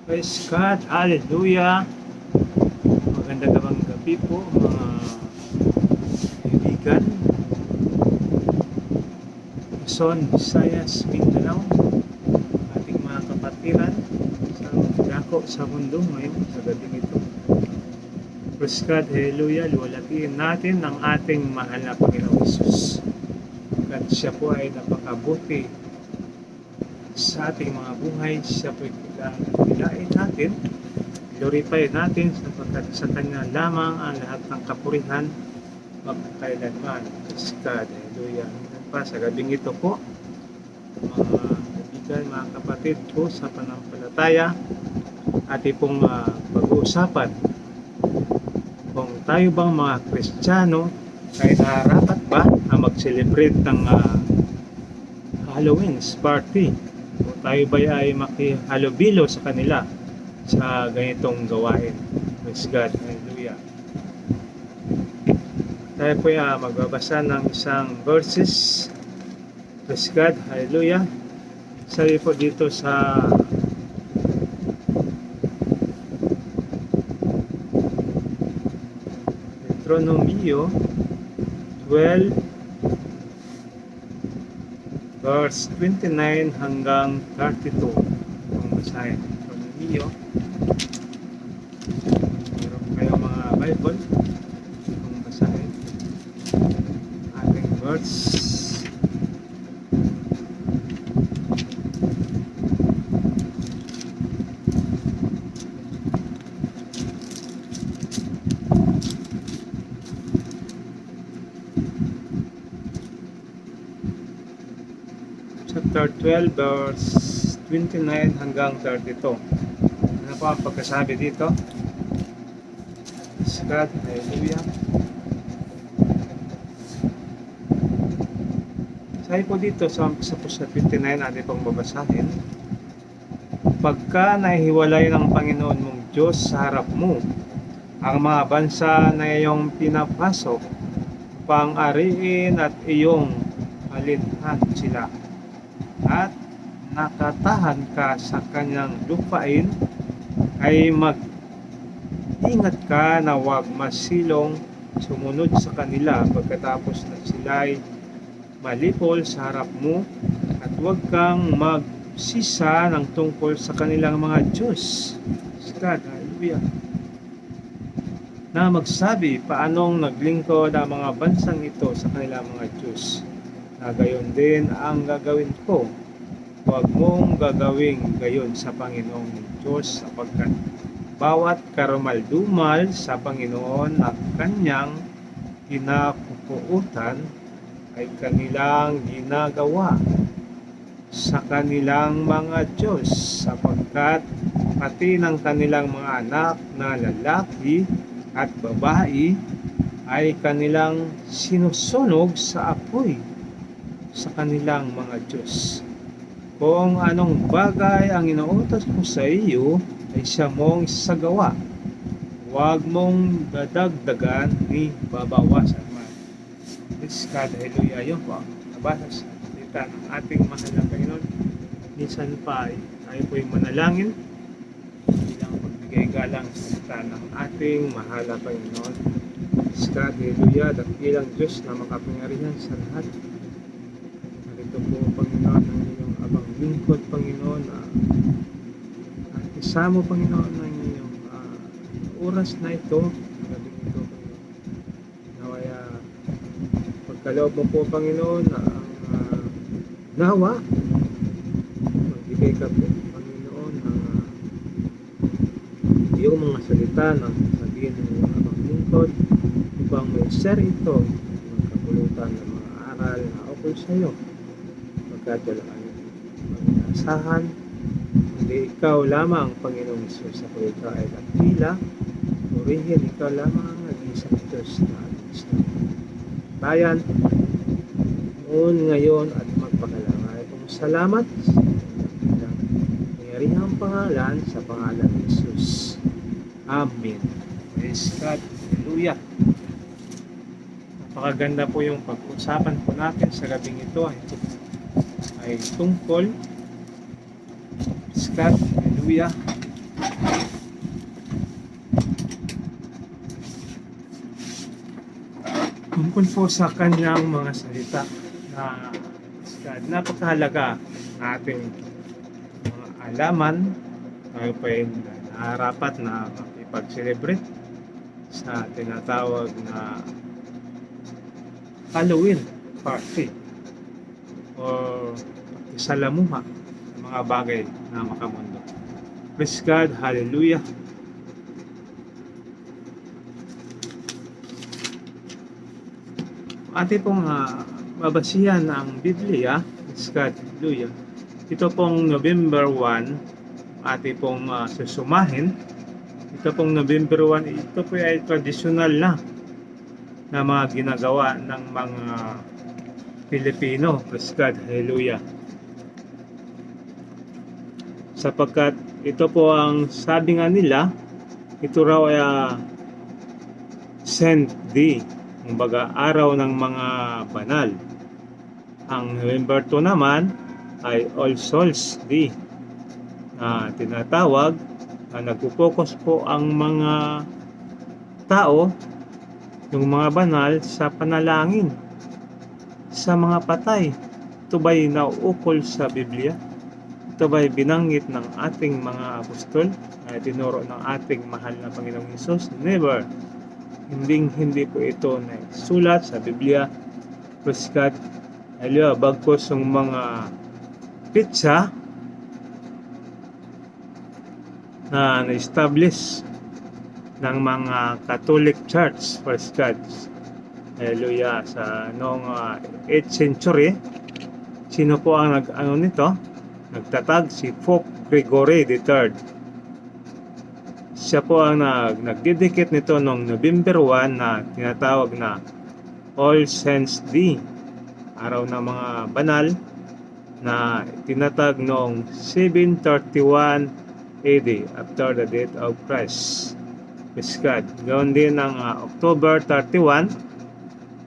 Praise God, Hallelujah. Magandang gabi po mga kaibigan, Luzon, Visayas, Mindanao, ating mga kapatiran sa dako sa mundo ngayon sa gabi ito. Praise God, Hallelujah. Luwalhatiin natin ang ating mahal na Panginoong Hesus. At siya po ay napakabuti sa ating mga buhay. Siya po kilain natin, glorify natin sapagkat sa Kanya lamang ang lahat ng kapurihan magkailanman. Praise God, Hallelujah. Hanggang pa sa gabing ito po, mga kaibigan, mga kapatid po sa panampalataya, ating pong pag-uusapan kung tayo bang mga Kristiyano ay nararapat ba na mag-celebrate ng Halloween party o tayo ba ay makihalubilo sa kanila sa ganitong gawain. Praise God, Hallelujah. Tayo po ay magbabasa ng isang verses. Praise God, Hallelujah. Sabi po dito sa Deuteronomio 12 verse 29 hanggang 32 ang basahin. Deuteronomio, meron kayong mga Bible ang basahin ating verse. Chapter 12 verse 29 hanggang 32. Ano po ang pagkasabi dito? Praise God, Hallelujah. Sabi po dito sa 29 natin pong babasahin. Pagka nahihiwalay ng Panginoon mong Diyos sa harap mo ang mga bansa na iyong pinapasok, pang-ariin at iyong alinhan sila, at nakatahan ka sa kanyang lupain, ay mag-ingat ka na huwag masilong sumunod sa kanila pagkatapos na sila'y malipol sa harap mo, at huwag kang magsisa ng tungkol sa kanilang mga Diyos. God, Hallelujah. Na magsabi paanong naglingkod ang mga bansang ito sa kanilang mga Diyos, na gayon din ang gagawin ko. Huwag mong gagawing gayon sa Panginoong Diyos, sapagkat bawat karumaldumal sa Panginoon na kanyang kinapupuutan ay kanilang ginagawa sa kanilang mga Diyos, sapagkat pati ng kanilang mga anak na lalaki at babae ay kanilang sinusunog sa apoy sa kanilang mga Diyos. Kung anong bagay ang inuutos ko sa iyo ay siya mong isagawa. Huwag mong dadagdagan ni babawasan man. Praise God, Hallelujah. Yun po ang nabasa sa salita ng ating mahal na Panginoon. Minsan pa ay tayo po yung manalangin bilang pagbigay galang sa salita ng ating mahal na Panginoon. Praise God, Hallelujah. Dakilang Diyos na makapangyarihan sa lahat. Narito po, Panginoon, ang iyong abang lingkod, Panginoon, at isama, Panginoon, ng iyong oras na ito, gabing ito, Panginoon. Nawaya, pagkaloob mo po, Panginoon, na ang nawa, magbigay ka po, Panginoon, ng iyong mga salita na sabihin ng iyong abang lingkod, upang may share ito, magkapulutan ng mga aral na ukol sa iyo. Pagkat wala kami mag-asahan, hindi ikaw lamang, Panginoong Hesus, sa ito ay dakila, purihin ikaw lamang ang nag-iisang Diyos na Kristo. Bayan, noon, ngayon, at magpakalamay kong salamat sa nangyarihang pangalan, sa pangalan ng Hesus. Amen. Praise God. Hallelujah. Napakaganda po yung pag-usapan po natin sa gabing ito ay tungkol, praise God, Hallelujah, Tungkol po sa kanyang mga salita na napakahalaga na ating mga alaman, tayo pa ay nararapat na makipag-celebrate sa tinatawag na Halloween party o pakisalamuha ng mga bagay na makamundo. Praise God, hallelujah. Ate pong babasihan ang Biblia, praise God, hallelujah. Ito pong November 1, ate pong susumahin. Ito pong November 1, ito po ay traditional na mga ginagawa ng mga Pilipino, praise God, hallelujah. Sapagkat ito po ang sabi nga nila, ito raw ay Saint Day, kumbaga araw ng mga banal. Ang November 2 naman ay All Souls Day na tinatawag na nagpo-focus po ang mga tao, yung mga banal, sa panalangin sa mga patay. Ito ba'y nauukol sa Biblia? Ito ba'y binanggit ng ating mga apostol ay tinuro ng ating mahal na Panginoong Hesus? Never. Hindi po ito na sulat sa Biblia. Praise God. Hallelujah. Bagkos yung mga pitsa na na-establish ng mga Catholic Church, praise God, hallelujah, sa noong 8th century. Sino po ang nagtatag? Si Pope Gregory III. Siya po ang nagdedicate nito noong November 1 na tinatawag na All Saints Day, araw ng mga banal, na tinatag noong 731 AD, after the death of Christ. Praise God. Gawin din ng October 31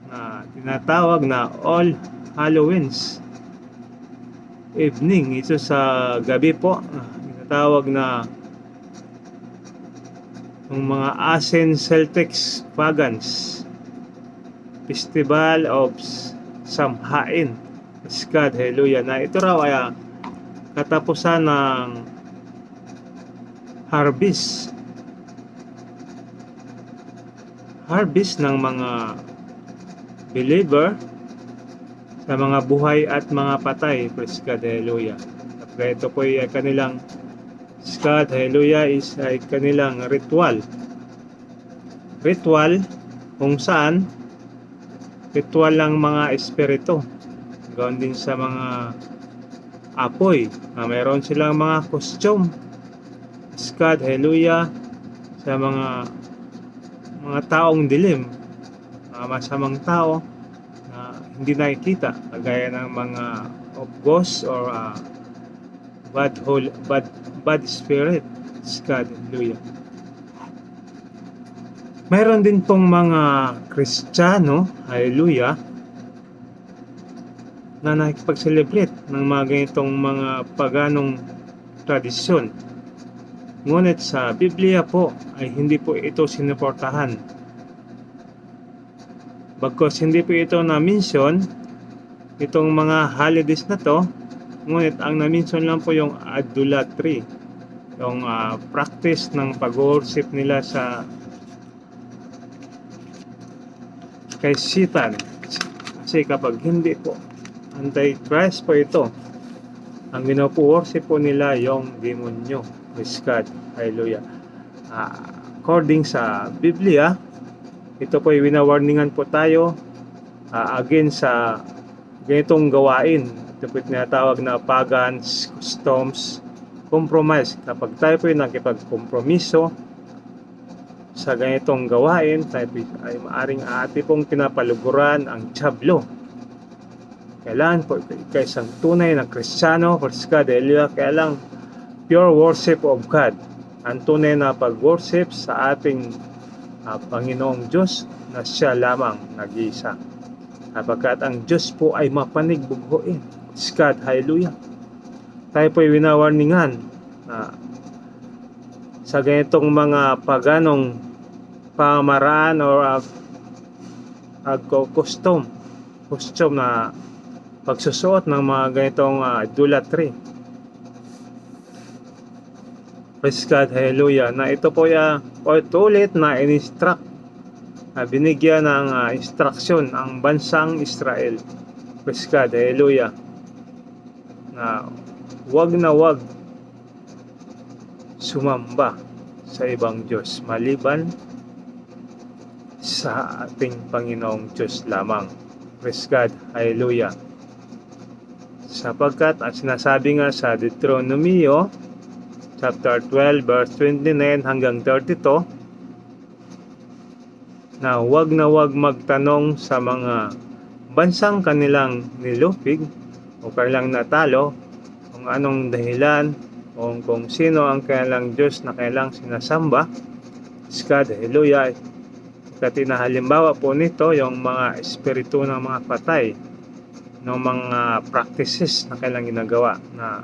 na tinatawag na All Halloweens evening. Ito sa gabi po, tinatawag na ng mga Ancient Celtics Pagans Festival of Samhain. Praise God, hallelujah. Na ito raw ay katapusan ng harvest ng mga believer sa mga buhay at mga patay. Praise God, hallelujah. Kaya ito po ay kanilang, praise God, hallelujah, is ay kanilang ritual kung saan ritual lang mga espiritu. Gawin din sa mga apoy na mayroon silang mga costume. Praise God, hallelujah. Sa mga taong dilim, mga masamang tao na hindi nakikita, kagaya ng mga of ghosts or bad spirit. Praise God, hallelujah. Mayroon din pong mga Kristiyano, hallelujah, na nakikipag-celebrate ng mga ganitong mga paganong tradisyon. Ngunit sa Biblia po ay hindi po ito sinuportahan. Bagkos hindi po ito na-mention, itong mga holidays na to, ngunit ang na-mention lang po yung idolatry, yung practice ng pag-worship nila kay Satan. Kasi kapag hindi po Antichrist po ito, ang ginapo-worship po nila yung demonyo. Praise God, hallelujah. According sa Biblia, ito po ay winawarningan po tayo against sa ganitong gawain. Ito po tinatawag na pagans, customs, compromise. Kapag tayo po ay nakipagkompromiso sa ganitong gawain, tayo ay maaring ati pong pinapaluguran ang tiyablo. Kailangan po isang tunay na Kristiyano, praise God, hallelujah, kailangan pure worship of God, ang tunay na pag-worship sa ating Panginoong Diyos na siya lamang nag-iisa. Sapagkat ang Diyos po ay mapanigbughoin. Praise God, hallelujah. Tayo po ay winawarningan na sa ganitong mga paganong pamaraan o custom na pagsusuot ng mga ganitong idolatry. Praise God, hallelujah. Na ito po ulit na in-instruct, binigyan ng instruction ang bansang Israel. Praise God, hallelujah. Na wag sumamba sa ibang Diyos maliban sa ating Panginoong Diyos lamang. Praise God, hallelujah. Sapagkat at sinasabi nga sa Deuteronomio chapter 12 verse 29 hanggang 32 na wag magtanong sa mga bansang kanilang nilupig o kanilang natalo kung anong dahilan o kung sino ang kanilang Diyos na kanilang sinasamba. Praise God, hallelujah. Kasi na halimbawa po nito yung mga espiritu ng mga patay, ng mga practices na kailang ginagawa, na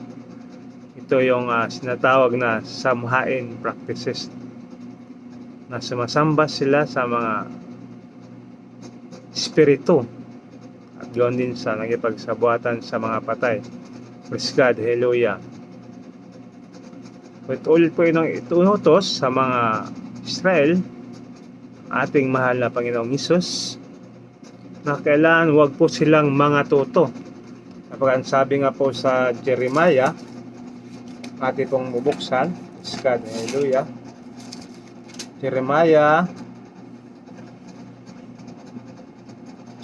ito yung sinatawag na samhain practices, na sumasamba sila sa mga espiritu at gawin din sa nagipagsabuatan sa mga patay. Praise God, hallelujah. Ulit po itong itunutos sa mga Israel, ating mahal na Panginoong Hesus, na kailangan wag po silang mga tuto. Kapag sabi nga po sa Jeremiah, ating pong bubuksan, praise God, hallelujah. Jeremiah,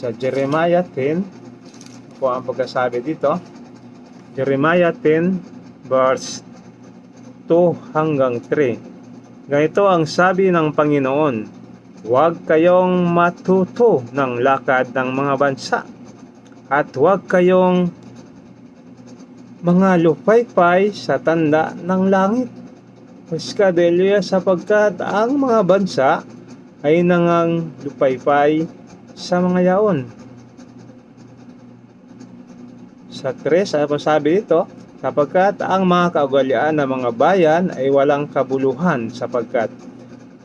sa Jeremiah 10 po ang pagkasabi dito. Jeremiah 10 verse 2 hanggang 3. Ganito ang sabi ng Panginoon: huwag kayong matuto ng lakad ng mga bansa, at huwag kayong mga lupaypay sa tanda ng langit. Praise God, hallelujah. Sapagkat ang mga bansa ay nangang lupaypay sa mga yaon. Sa 3, ano sabi dito? Sapagkat ang mga kaugalian ng mga bayan ay walang kabuluhan, sapagkat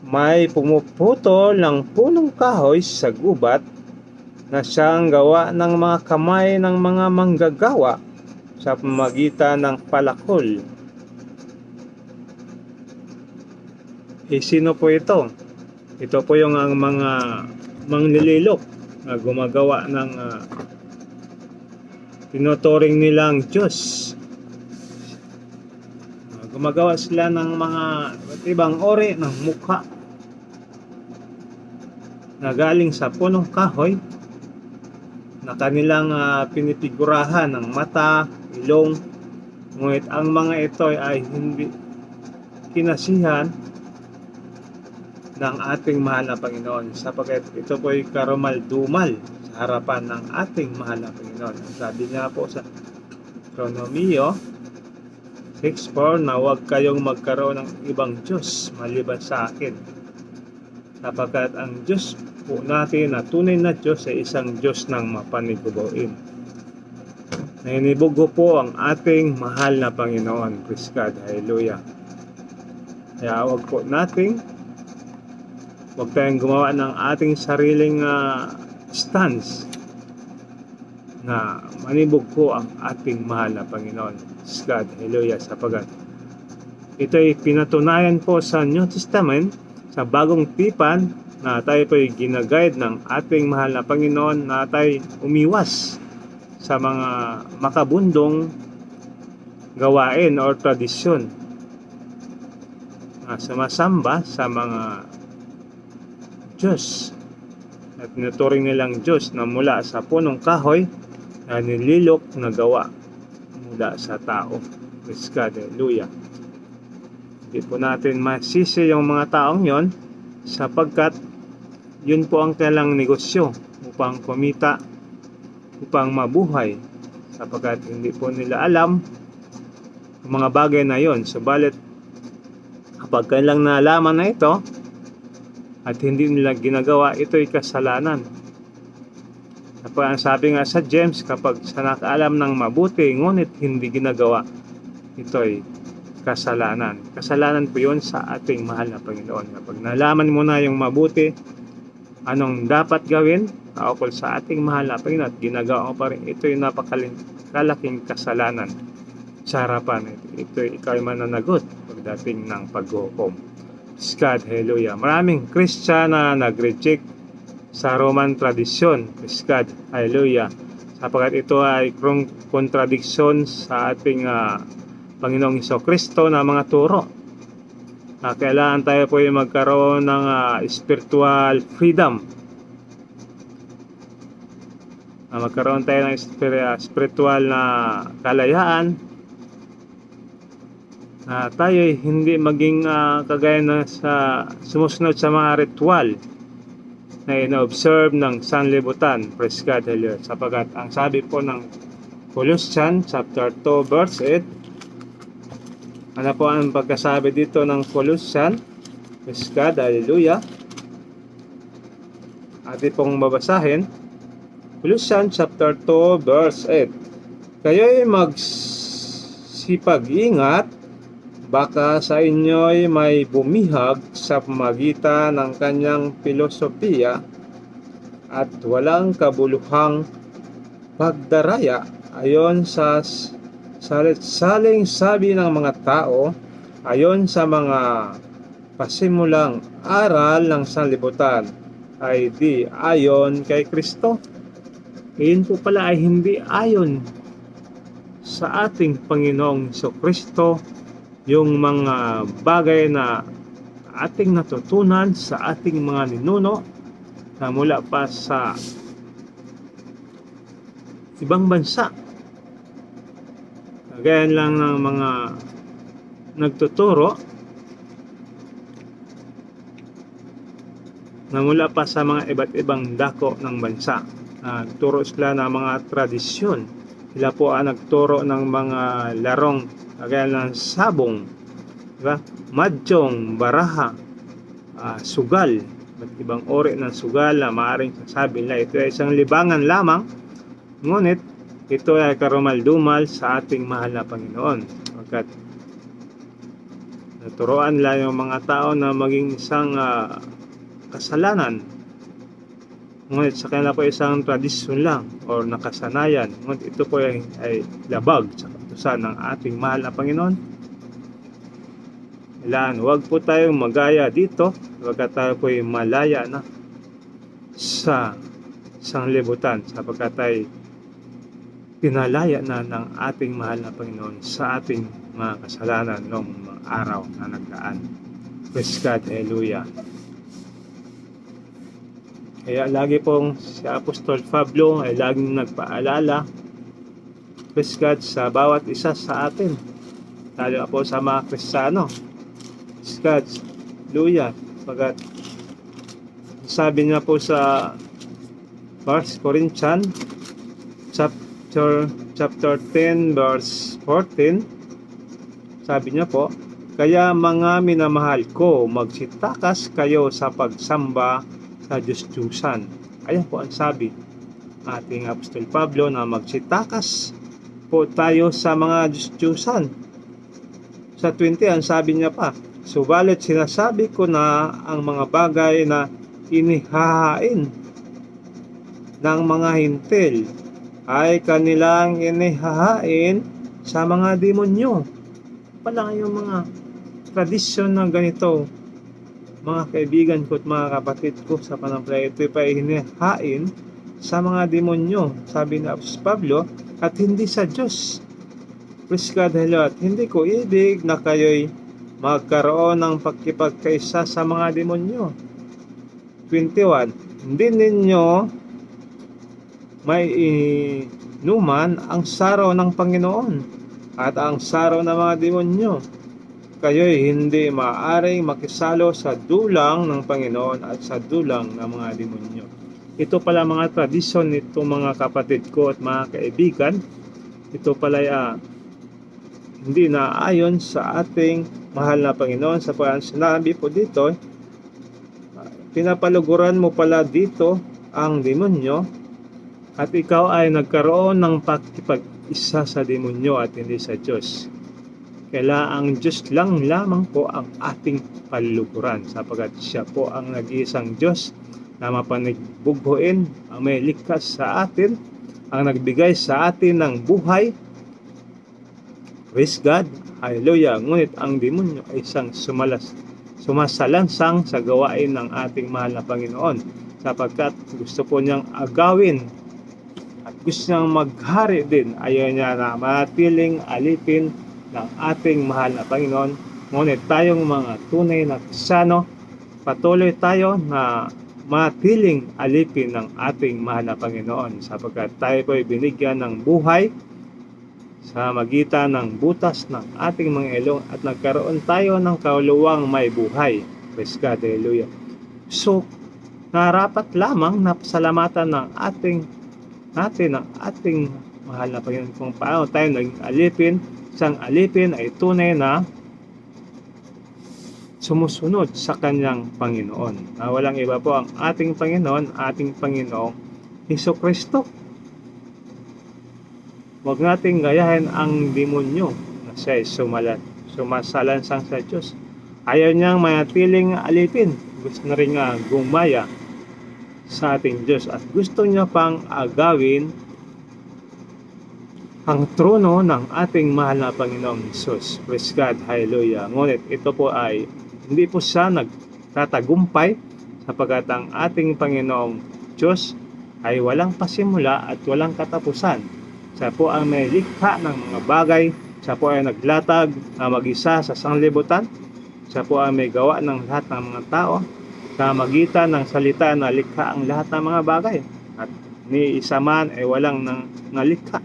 may pumuputol ng punong kahoy sa gubat na siyang gawa ng mga kamay ng mga manggagawa sa pamamagitan ng palakol. Sino po ito? Ito po yung ang mga manglililok na gumagawa ng tinuturing nilang Diyos. Gumagawa sila ng mga ibang ori ng mukha na galing sa punong kahoy, na kanilang pinipigurahan ng mata, ilong. Ngunit ang mga ito ay hindi kinasihan ng ating mahal na Panginoon, sapagkat ito po ay karumal-dumal sa harapan ng ating mahal na Panginoon. Sabi niya po sa Deuteronomio 6:4 na huwag kayong magkaroon ng ibang Diyos maliban sa akin, sapagkat ang Diyos po natin na tunay na Diyos ay isang Diyos ng mapanigubuin. Nainibugo po ang ating mahal na Panginoon. Praise God, hallelujah. Kaya huwag tayong gumawa ng ating sariling stance na manibog po ang ating mahal na Panginoon. Praise God, hallelujah. Sapagkat ito ay pinatunayan po sa New Testament, sa Bagong Tipan, na tayo po ay ginaguide ng ating mahal na Panginoon na tayo umiwas sa mga makabundong gawain o tradisyon na sumasamba sa mga Diyos at tinuturing nilang Diyos na mula sa punong kahoy na nililok na gawa mula sa tao. Praise God, hallelujah. Hindi po natin masisi yung mga taong yon, sapagkat yun po ang kailang negosyo upang kumita, upang mabuhay, sapagkat hindi po nila alam ang mga bagay na yon. Subalit kapag kailang nalaman na ito at hindi nila ginagawa, ito'y kasalanan. Ang sabi nga sa James, kapag sa nakaalam ng mabuti ngunit hindi ginagawa, ito'y kasalanan. Kasalanan po yun sa ating mahal na Panginoon. Kapag nalaman mo na yung mabuti, anong dapat gawin kaukol sa ating mahal na Panginoon at ginagawa mo pa rin, ito yung napakalaking kasalanan sa harapan. Ito ikaw ay mananagot pagdating ng paghukom. Praise God, hallelujah. Maraming Christian na nag-reject sa Roman tradisyon. Praise God, hallelujah. Sapagkat ito ay kontradiksyon sa ating Panginoong Hesukristo na mga turo. Kailangan tayo po yung magkaroon ng spiritual freedom. Magkaroon tayo ng spiritual na kalayaan. Tayo hindi maging kagaya na sa sumusunod sa mga ritual na ina-observe ng sanlibutan. Praise God, hallelujah. Sapagkat ang sabi po ng Colossians chapter 2 verse 8, ano po ang pagkasabi dito ng Colossians? Praise God, hallelujah. Atin pong babasahin. Colossians chapter 2 verse 8. Kayo'y magsipag-ingat, baka sa inyo'y may bumihag sa pamagitan ng kanyang filosofiya at walang kabuluhang pagdaraya ayon sa salit-saling sabi ng mga tao, ayon sa mga pasimulang aral ng sanlibutan, ay di ayon kay Kristo. Iyon po pala ay hindi ayon sa ating Panginoong Hesukristo yung mga bagay na ating natutunan sa ating mga ninuno na mula pa sa ibang bansa. Kagaya lang ng mga nagtuturo na mula pa sa mga iba't ibang dako ng bansa. Nagturo sila ng mga tradisyon. Sila po ang nagturo ng mga larong kagaya ng sabong, diba? Mahjong, baraha, sugal, at ibang uri ng sugal na maaaring sasabi nila ito ay isang libangan lamang, ngunit ito ay karumal-dumal sa ating mahal na Panginoon. Pagkat naturoan lang yung mga tao na maging isang kasalanan, ngunit sa kanila po isang tradisyon lang o nakasanayan, ngunit ito po ay labag sa kautusan ng ating mahal na Panginoon. Kailangan huwag po tayong magaya dito, pagkat tayo po ay malaya na sa sanglibutan, sapagkat ay pinalaya na ng ating mahal na Panginoon sa ating mga kasalanan noong mga araw na nagdaan. Praise God, hallelujah. Kaya lagi pong si Apostol Pablo ay laging nagpaalala, praise God, sa bawat isa sa atin, lalo po sa mga Kristiyano. Praise God, hallelujah. Pagkat sabi niya po sa 1 Corinthians chapter 10 verse 14, sabi niya po, kaya mga minamahal ko, magsitakas kayo sa pagsamba sa Diyos-Diyusan. Ayan po ang sabi ating Apostol Pablo, na magsitakas po tayo sa mga Diyos-Diyusan. Sa 20, ang sabi niya pa, subalit sinasabi ko na ang mga bagay na inihahain ng mga hintil ay kanilang inihahain sa mga demonyo. Pala yung mga tradisyon ng ganito, mga kaibigan ko at mga kapatid ko sa pananampalataya, ito pa inihahain sa mga demonyo, sabi ni Apostol Pablo, at hindi sa Diyos. Praise God, hello. At hindi ko ibig na kayo'y magkaroon ng pagkipagkaisa sa mga demonyo. 21, hindi ninyo may inuman ang saraw ng Panginoon at ang saraw ng mga demonyo. Kayo'y hindi maaaring makisalo sa dulang ng Panginoon at sa dulang ng mga demonyo. Ito pala mga tradisyon nito mga kapatid ko at mga kaibigan. Ito pala hindi na ayon sa ating mahal na Panginoon. Sa sinabi po dito, pinapaluguran mo pala dito ang demonyo, at ikaw ay nagkaroon ng pakikipag-isa sa demonyo at hindi sa Diyos. Kaya ang Diyos lang lamang po ang ating palulukuran, sapagkat siya po ang nag-iisang Diyos na mapanigbugbuin, ang may likas sa atin, ang nagbigay sa atin ng buhay. Praise God, hallelujah. Ngunit ang demonyo ay isang sumasalansang sa gawain ng ating mahal na Panginoon, sapagkat gusto po niyang agawin at gusto niyang maghari din. Ayaw niya na matiling alipin ng ating mahal na Panginoon. Ngunit tayong mga tunay na Kristiyano, patuloy tayo na matiling alipin ng ating mahal na Panginoon, sapagkat tayo po ay binigyan ng buhay sa magitan ng butas ng ating mga ilong at nagkaroon tayo ng kaluluwang may buhay. Praise God, hallelujah. So, narapat lamang na pasalamatan ng ating mahal na Panginoon kung paano tayo naging alipin. Isang alipin ay tunay na sumusunod sa kanyang Panginoon. Walang iba po ang ating Panginoong Hesukristo. Huwag nating gayahin ang demonyo na siya ay sumasalansang sa Diyos. Ayaw niyang manatiling alipin. Gusto na rin nga gumaya sa ating Diyos at gusto niya pang agawin ang trono ng ating mahal na Panginoong Hesus. Praise God, hallelujah. Ngunit ito po ay hindi po siya nagtatagumpay, sapagkat ang ating Panginoong Diyos ay walang pasimula at walang katapusan. Siya po ang may likha ng mga bagay. Siya po ay naglatag na mag-isa sa sanglibutan. Siya po ay may gawa ng lahat ng mga tao sa magitan ng salita na likha ang lahat ng mga bagay. At ni isa man ay walang nalikha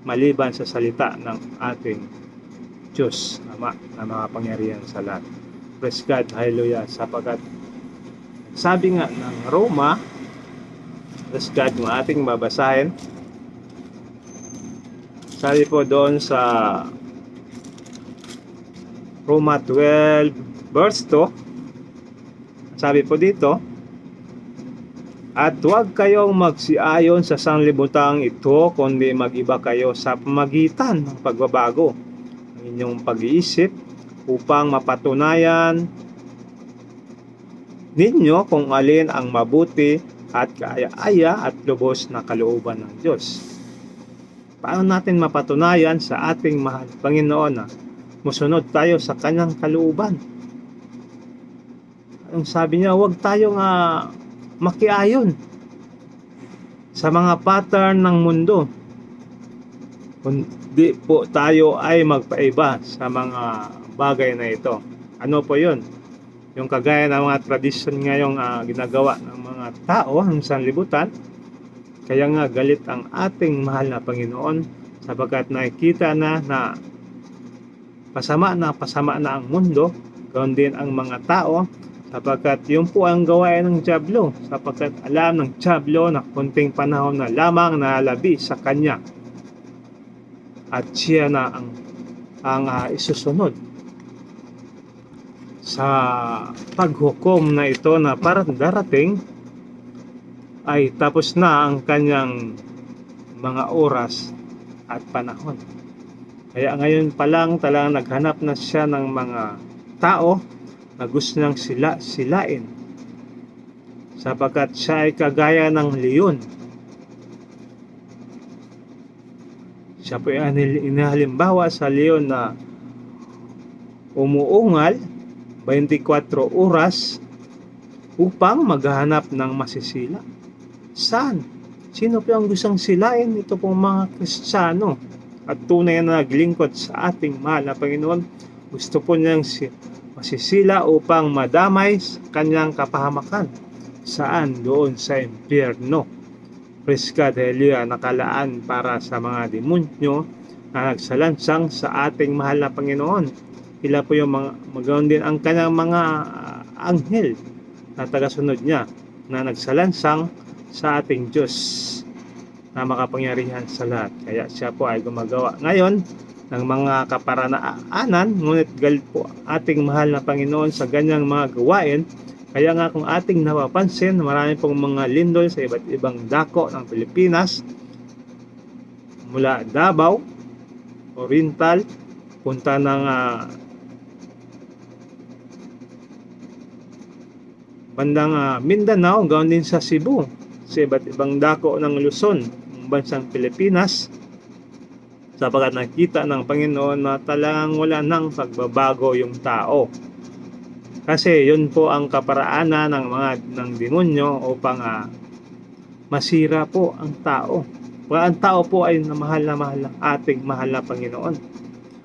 maliban sa salita ng ating Diyos Ama na makapangyarihan sa lahat. Praise God, hallelujah. Sapagkat sabi nga ng Roma, praise God, yung ating babasahin. Sabi po doon sa Roma 12 verse 2, sabi po dito, at huwag kayong magsiayon sa sanglibutang ito, kundi mag-iba kayo sa pamagitan ng pagbabago ng inyong pag-iisip, upang mapatunayan ninyo kung alin ang mabuti at kaaya-aya at lubos na kalooban ng Diyos. Paano natin mapatunayan sa ating mahal Panginoon na musunod tayo sa kanyang kalooban? Ang sabi niya, huwag tayong makiayon sa mga pattern ng mundo, kundi po tayo ay magpaiba sa mga bagay na ito. Ano po yun? Yung kagaya ng mga tradisyon ngayong ginagawa ng mga tao ng sanlibutan. Kaya nga galit ang ating mahal na Panginoon, sapagkat nakikita na pasama na ang mundo, ganoon din ang mga tao, sapagkat yun po ang gawain ng dyablo, sapagkat alam ng dyablo na kunting panahon na lamang nalabi sa kanya at siya na ang isusunod sa paghukom na ito na parang darating ay tapos na ang kanyang mga oras at panahon. Kaya ngayon pa lang talagang naghanap na siya ng mga tao na gusto niyang silain, sapagkat siya ay kagaya ng leon. Siya po ay inihalimbawa sa leon na umuungal 24 oras upang maghahanap ng masisila. Saan? Sino po ang gustong silain? Ito pong mga Kristiyano at tunay na naglingkod sa ating mahal na Panginoon. Gusto po niyang masisila upang madamay sa kanyang kapahamakan. Saan? Doon sa impyerno. Praise God, hallelujah. Nakalaan para sa mga demonyo na nagsalansang sa ating mahal na Panginoon. Sila po yung magayon din ang kanyang mga anghel na tagasunod niya na nagsalansang sa ating Diyos na makapangyarihan sa lahat. Kaya siya po ay gumagawa ngayon ng mga kaparanaanan, ngunit galit po ating mahal na Panginoon sa ganyang mga gawain. Kaya nga kung ating napapansin, marami pong mga lindol sa iba't ibang dako ng Pilipinas, mula Davao, Oriental, punta ng bandang Mindanao, gayon din sa Cebu, sa iba't ibang dako ng Luzon, ng bansang Pilipinas, sapagkat nakita ng Panginoon na talagang wala nang pagbabago yung tao. Kasi yun po ang kaparaanan ng demonyo upang masira po ang tao. Ang tao po ay mahal ng ating mahal na Panginoon.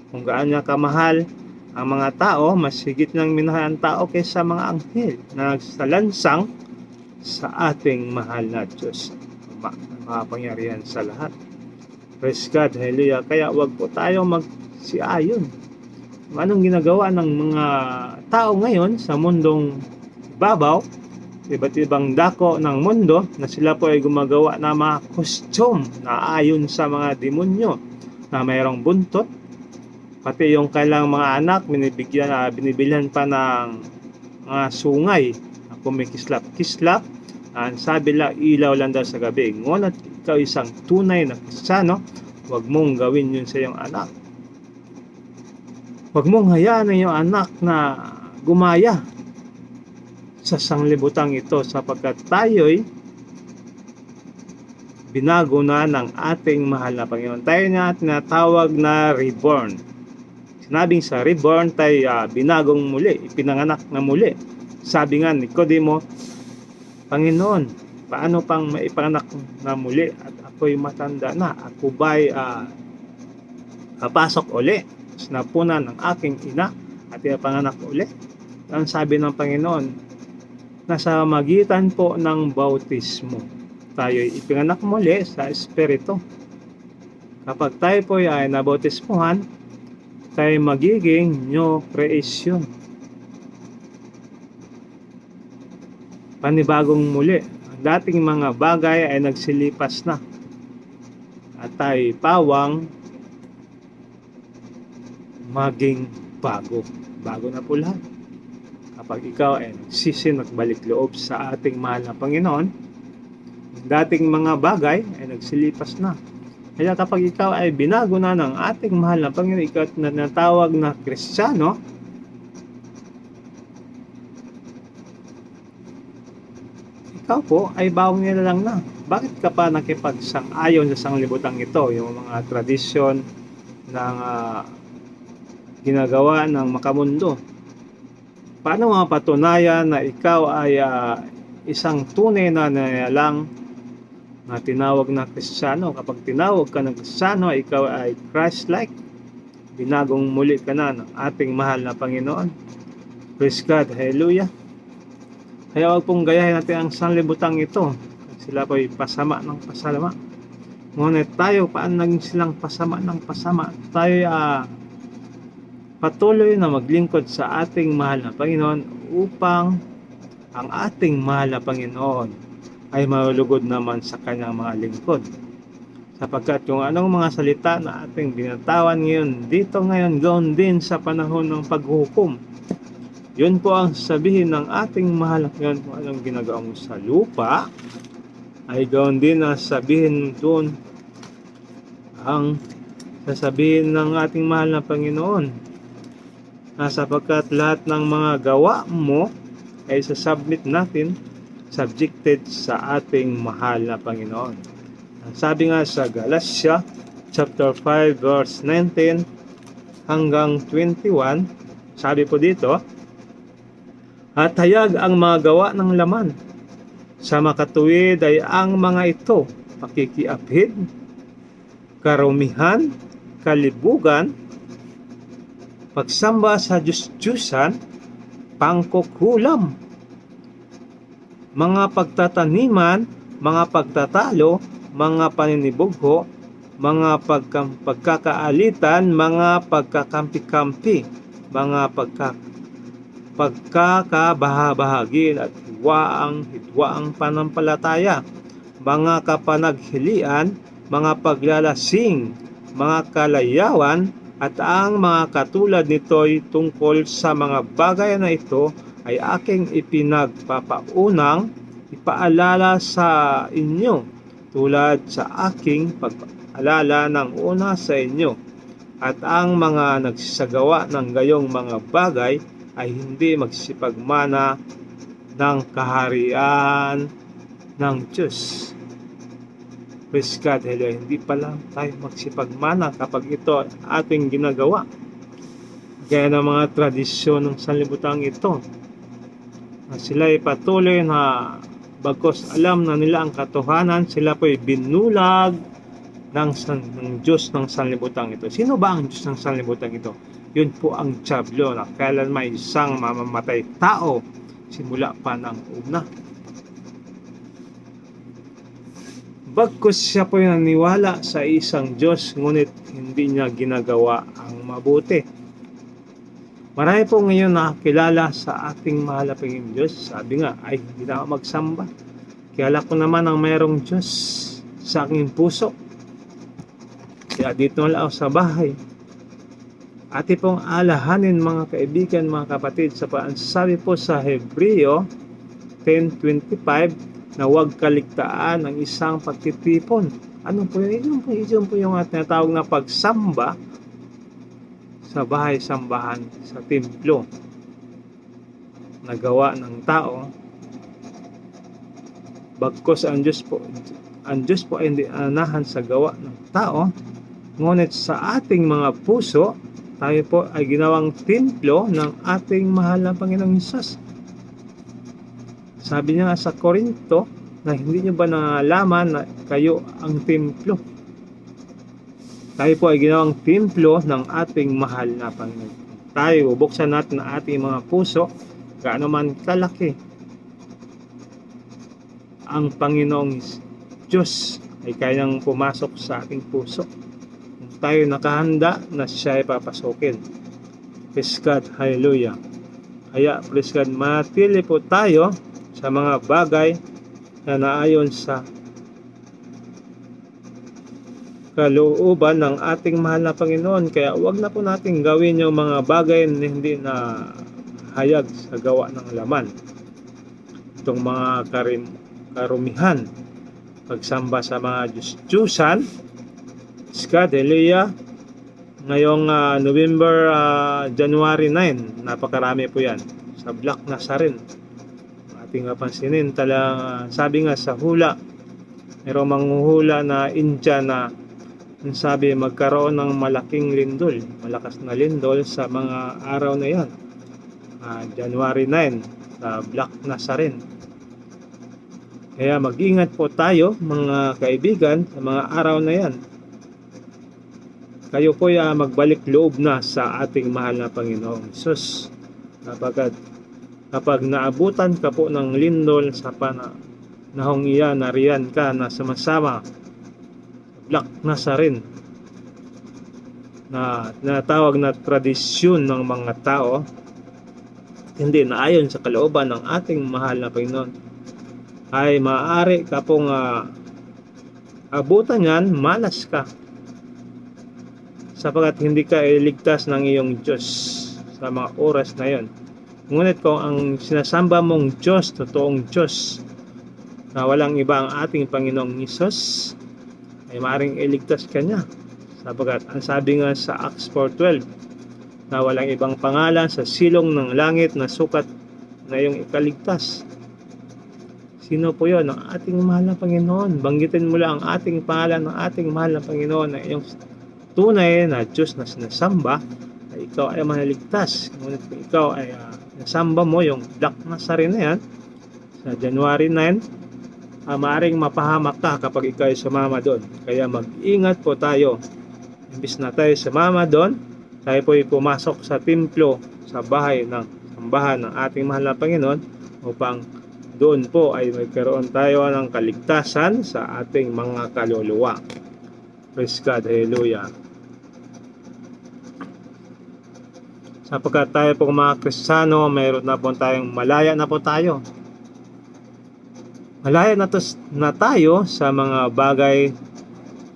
Kung gaano niya kamahal ang mga tao, mas higit nang minahal ang tao kaysa mga anghel na nagsalansang sa ating mahal na Diyos, makapangyarihan sa lahat. Praise God, hallelujah. Kaya wag po tayo magsiayon. Anong ginagawa ng mga tao ngayon sa mundong babaw, iba't ibang dako ng mundo, na sila po ay gumagawa ng mga costume na ayon sa mga demonyo na mayroong buntot. Pati yung kailang mga anak, binibilhan pa ng mga sungay na kumikislap-kislap. Sabi lang, ilaw lang daw sa gabi. Ngunit ikaw isang tunay na Kristiyano, huwag mong gawin yun sa iyong anak. Huwag mong hayaan ang iyong anak na gumaya sa sanglibutang ito, sapagkat tayo'y binago na ng ating mahal na Panginoon. Tayo na tinatawag na reborn. Sinabing sa reborn, tayo binagong muli, ipinanganak na muli. Sabi nga ni Nicodemo, Panginoon, paano pang maipanganak na muli at ako'y matanda na? Ako ba'y papasok uli sa napunan ng aking ina at ipanganak uli? Ang sabi ng Panginoon, nasa magitan po ng bautismo, tayo'y ipinganak muli sa Espiritu. Kapag tayo po ay nabautismuhan, tayo magiging new creation. Panibagong muli. Ang dating mga bagay ay nagsilipas na. At tayo pawang maging bago. Bago na po lahat. Kapag ikaw ay nagsisi, nagbalik loob sa ating mahal na Panginoon, ang dating mga bagay ay nagsilipas na. Kaya kapag ikaw ay binago na ng ating mahal na Panginoon, ikaw na natawag na Kristiyano, ikaw po ay bawang nilalang na. Bakit ka pa nakipagsang-ayon sa sanglibutang ito? Yung mga tradisyon ng ginagawa ng makamundo. Paano mapatunayan na ikaw ay isang tunay na nilalang na tinawag na Kristiyano? Kapag tinawag ka ng Kristiyano, ikaw ay Christ-like. Binagong muli ka na ng ating mahal na Panginoon. Praise God, hallelujah. Kaya huwag pong gayahin natin ang sanlibutang ito. Sila po ay pasama ng pasama. Ngunit tayo, paano naging silang pasama ng pasama? Tayo patuloy na maglingkod sa ating mahal na Panginoon upang ang ating mahal na Panginoon ay malugod naman sa kanyang mga lingkod. Sapagkat yung anong mga salita na ating binatawan ngayon, dito ngayon, gawin din sa panahon ng paghuhukom. Yun po ang sabihin ng ating mahal na Panginoon. Kung anong ginagawa mo sa lupa, ay gawin din ang sabihin doon ang sasabihin ng ating mahal na Panginoon. Sapagkat lahat ng mga gawa mo ay sasubmit natin, subjected sa ating mahal na Panginoon. Ang sabi nga sa Galatia chapter 5 verse 19 hanggang 21, sabi po dito, at hayag ang mga gawa ng laman. Sa makatuwid ay ang mga ito, pakikiapid, karumihan, kalibugan, pagsamba sa Diyos-Diyusan, pangkukulam, mga pagtataniman, mga pagtatalo, mga paninibugho, mga pagkakaalitan, mga pagkakampi-kampi, mga pagkakabahabahagi at hidwaang panampalataya, mga kapanaghilian, mga paglalasing, mga kalayawan, at ang mga katulad nito'y tungkol sa mga bagay na ito ay aking ipinagpapaunang ipaalala sa inyo tulad sa aking pagpaalala ng una sa inyo. At ang mga nagsasagawa ng gayong mga bagay ay hindi magsipagmana ng kaharian ng Diyos. Praise God, hallelujah. Hindi pala tayo magsipagmana kapag ito ating ginagawa. Kaya ng mga tradisyon ng sanlibutan ito, na sila ay patuloy na bagkos alam na nila ang katotohanan, sila po ay binulag ng Diyos ng sanlibutan ito. Sino ba ang Diyos ng sanlibutan ito? Yun po ang Diablo na kailan may isang mamamatay tao simula pa ng una. Bagkus siya po yung naniwala sa isang Diyos, ngunit hindi niya ginagawa ang mabuti. Marami po ngayon nakakilala sa ating mahal na Panginoong Diyos. Sabi nga, ay hindi na ako magsamba. Kilala ko naman ang mayroong Diyos sa aking puso. Kaya dito na lang ako sa bahay. Ati pong alahanin mga kaibigan, mga kapatid, sa sabi po sa Hebreo 10:25, na huwag kaligtaan ang isang pagtitipon. Ano po yun? Yun po yung tinatawag na pagsamba sa bahay-sambahan, sa templo na gawa ng tao. Bagkos ang Diyos po ay hindi anahan sa gawa ng tao, ngunit sa ating mga puso, tayo po ay ginawang templo ng ating mahal na Panginoong Hesus. Sabi niya sa Korinto na hindi niyo ba nalaman na kayo ang templo? Tayo po ay ginawang templo ng ating mahal na Panginoon. Tayo, buksan natin ang ating mga puso, gaano man kalaki ang Panginoong Diyos ay kayang pumasok sa ating puso. Kung tayo nakahanda na siya ay papasokin. Praise God, hallelujah. Kaya, praise God, matili po tayo sa mga bagay na naayon sa kalooban ng ating mahal na Panginoon. Kaya huwag na po natin gawin yung mga bagay na hindi na hayag sa gawa ng laman. Itong mga karumihan, pagsamba sa mga Diyos-Diyusan, Hallelujah, ngayong January 9, napakarami po yan, sa Black Nazarene. Ating pansinin, sabi nga sa hula, mayroong manghuhula na India na sabi magkaroon ng malaking lindol, malakas na lindol sa mga araw na yan, January 9 sa Black Nazarene. Kaya mag-ingat po tayo mga kaibigan sa mga araw na yan. Kayo po ay magbalik loob na sa ating mahal na Panginoong Hesus. Kapag naabutan ka po ng lindol sa panahong iyan, nariyan ka na sumasama sa Black Nazarene na tinatawag na tradisyon ng mga tao, hindi na ayon sa kalooban ng ating mahal na Panginoon, ay maaari ka pong abutan yan, malas ka, sapagkat hindi ka iligtas ng iyong Diyos sa mga oras na yon. Ngunit kung ang sinasamba mong Diyos, totoong Diyos, na walang iba ang ating Panginoong Hesus, ay maaaring iligtas ka niya. Sapagkat ang sabi nga sa Acts 4:12, na walang ibang pangalan sa silong ng langit na sukat na iyong ikaligtas. Sino po yun? Ang ating mahal na Panginoon. Banggitin mo lang ang ating pangalan ng ating mahal na Panginoon na iyong tunay na Diyos na sinasamba, ay ikaw ay manaligtas. Ngunit kung ikaw ay nasamba mo yung Black Nazarene na yan sa January 9, maaaring mapahamak ka kapag ikaw ay sumama doon. Kaya mag-ingat po tayo. Imbis na tayo sumama doon, tayo po ay pumasok sa templo, sa bahay ng sambahan ng ating mahal na Panginoon, upang doon po ay magkaroon tayo ng kaligtasan sa ating mga kaluluwa. Praise God, hallelujah. Sapagkat tayo po mga Kristiyano, mayroon na po tayong malaya na po tayo. Malaya na tayo sa mga bagay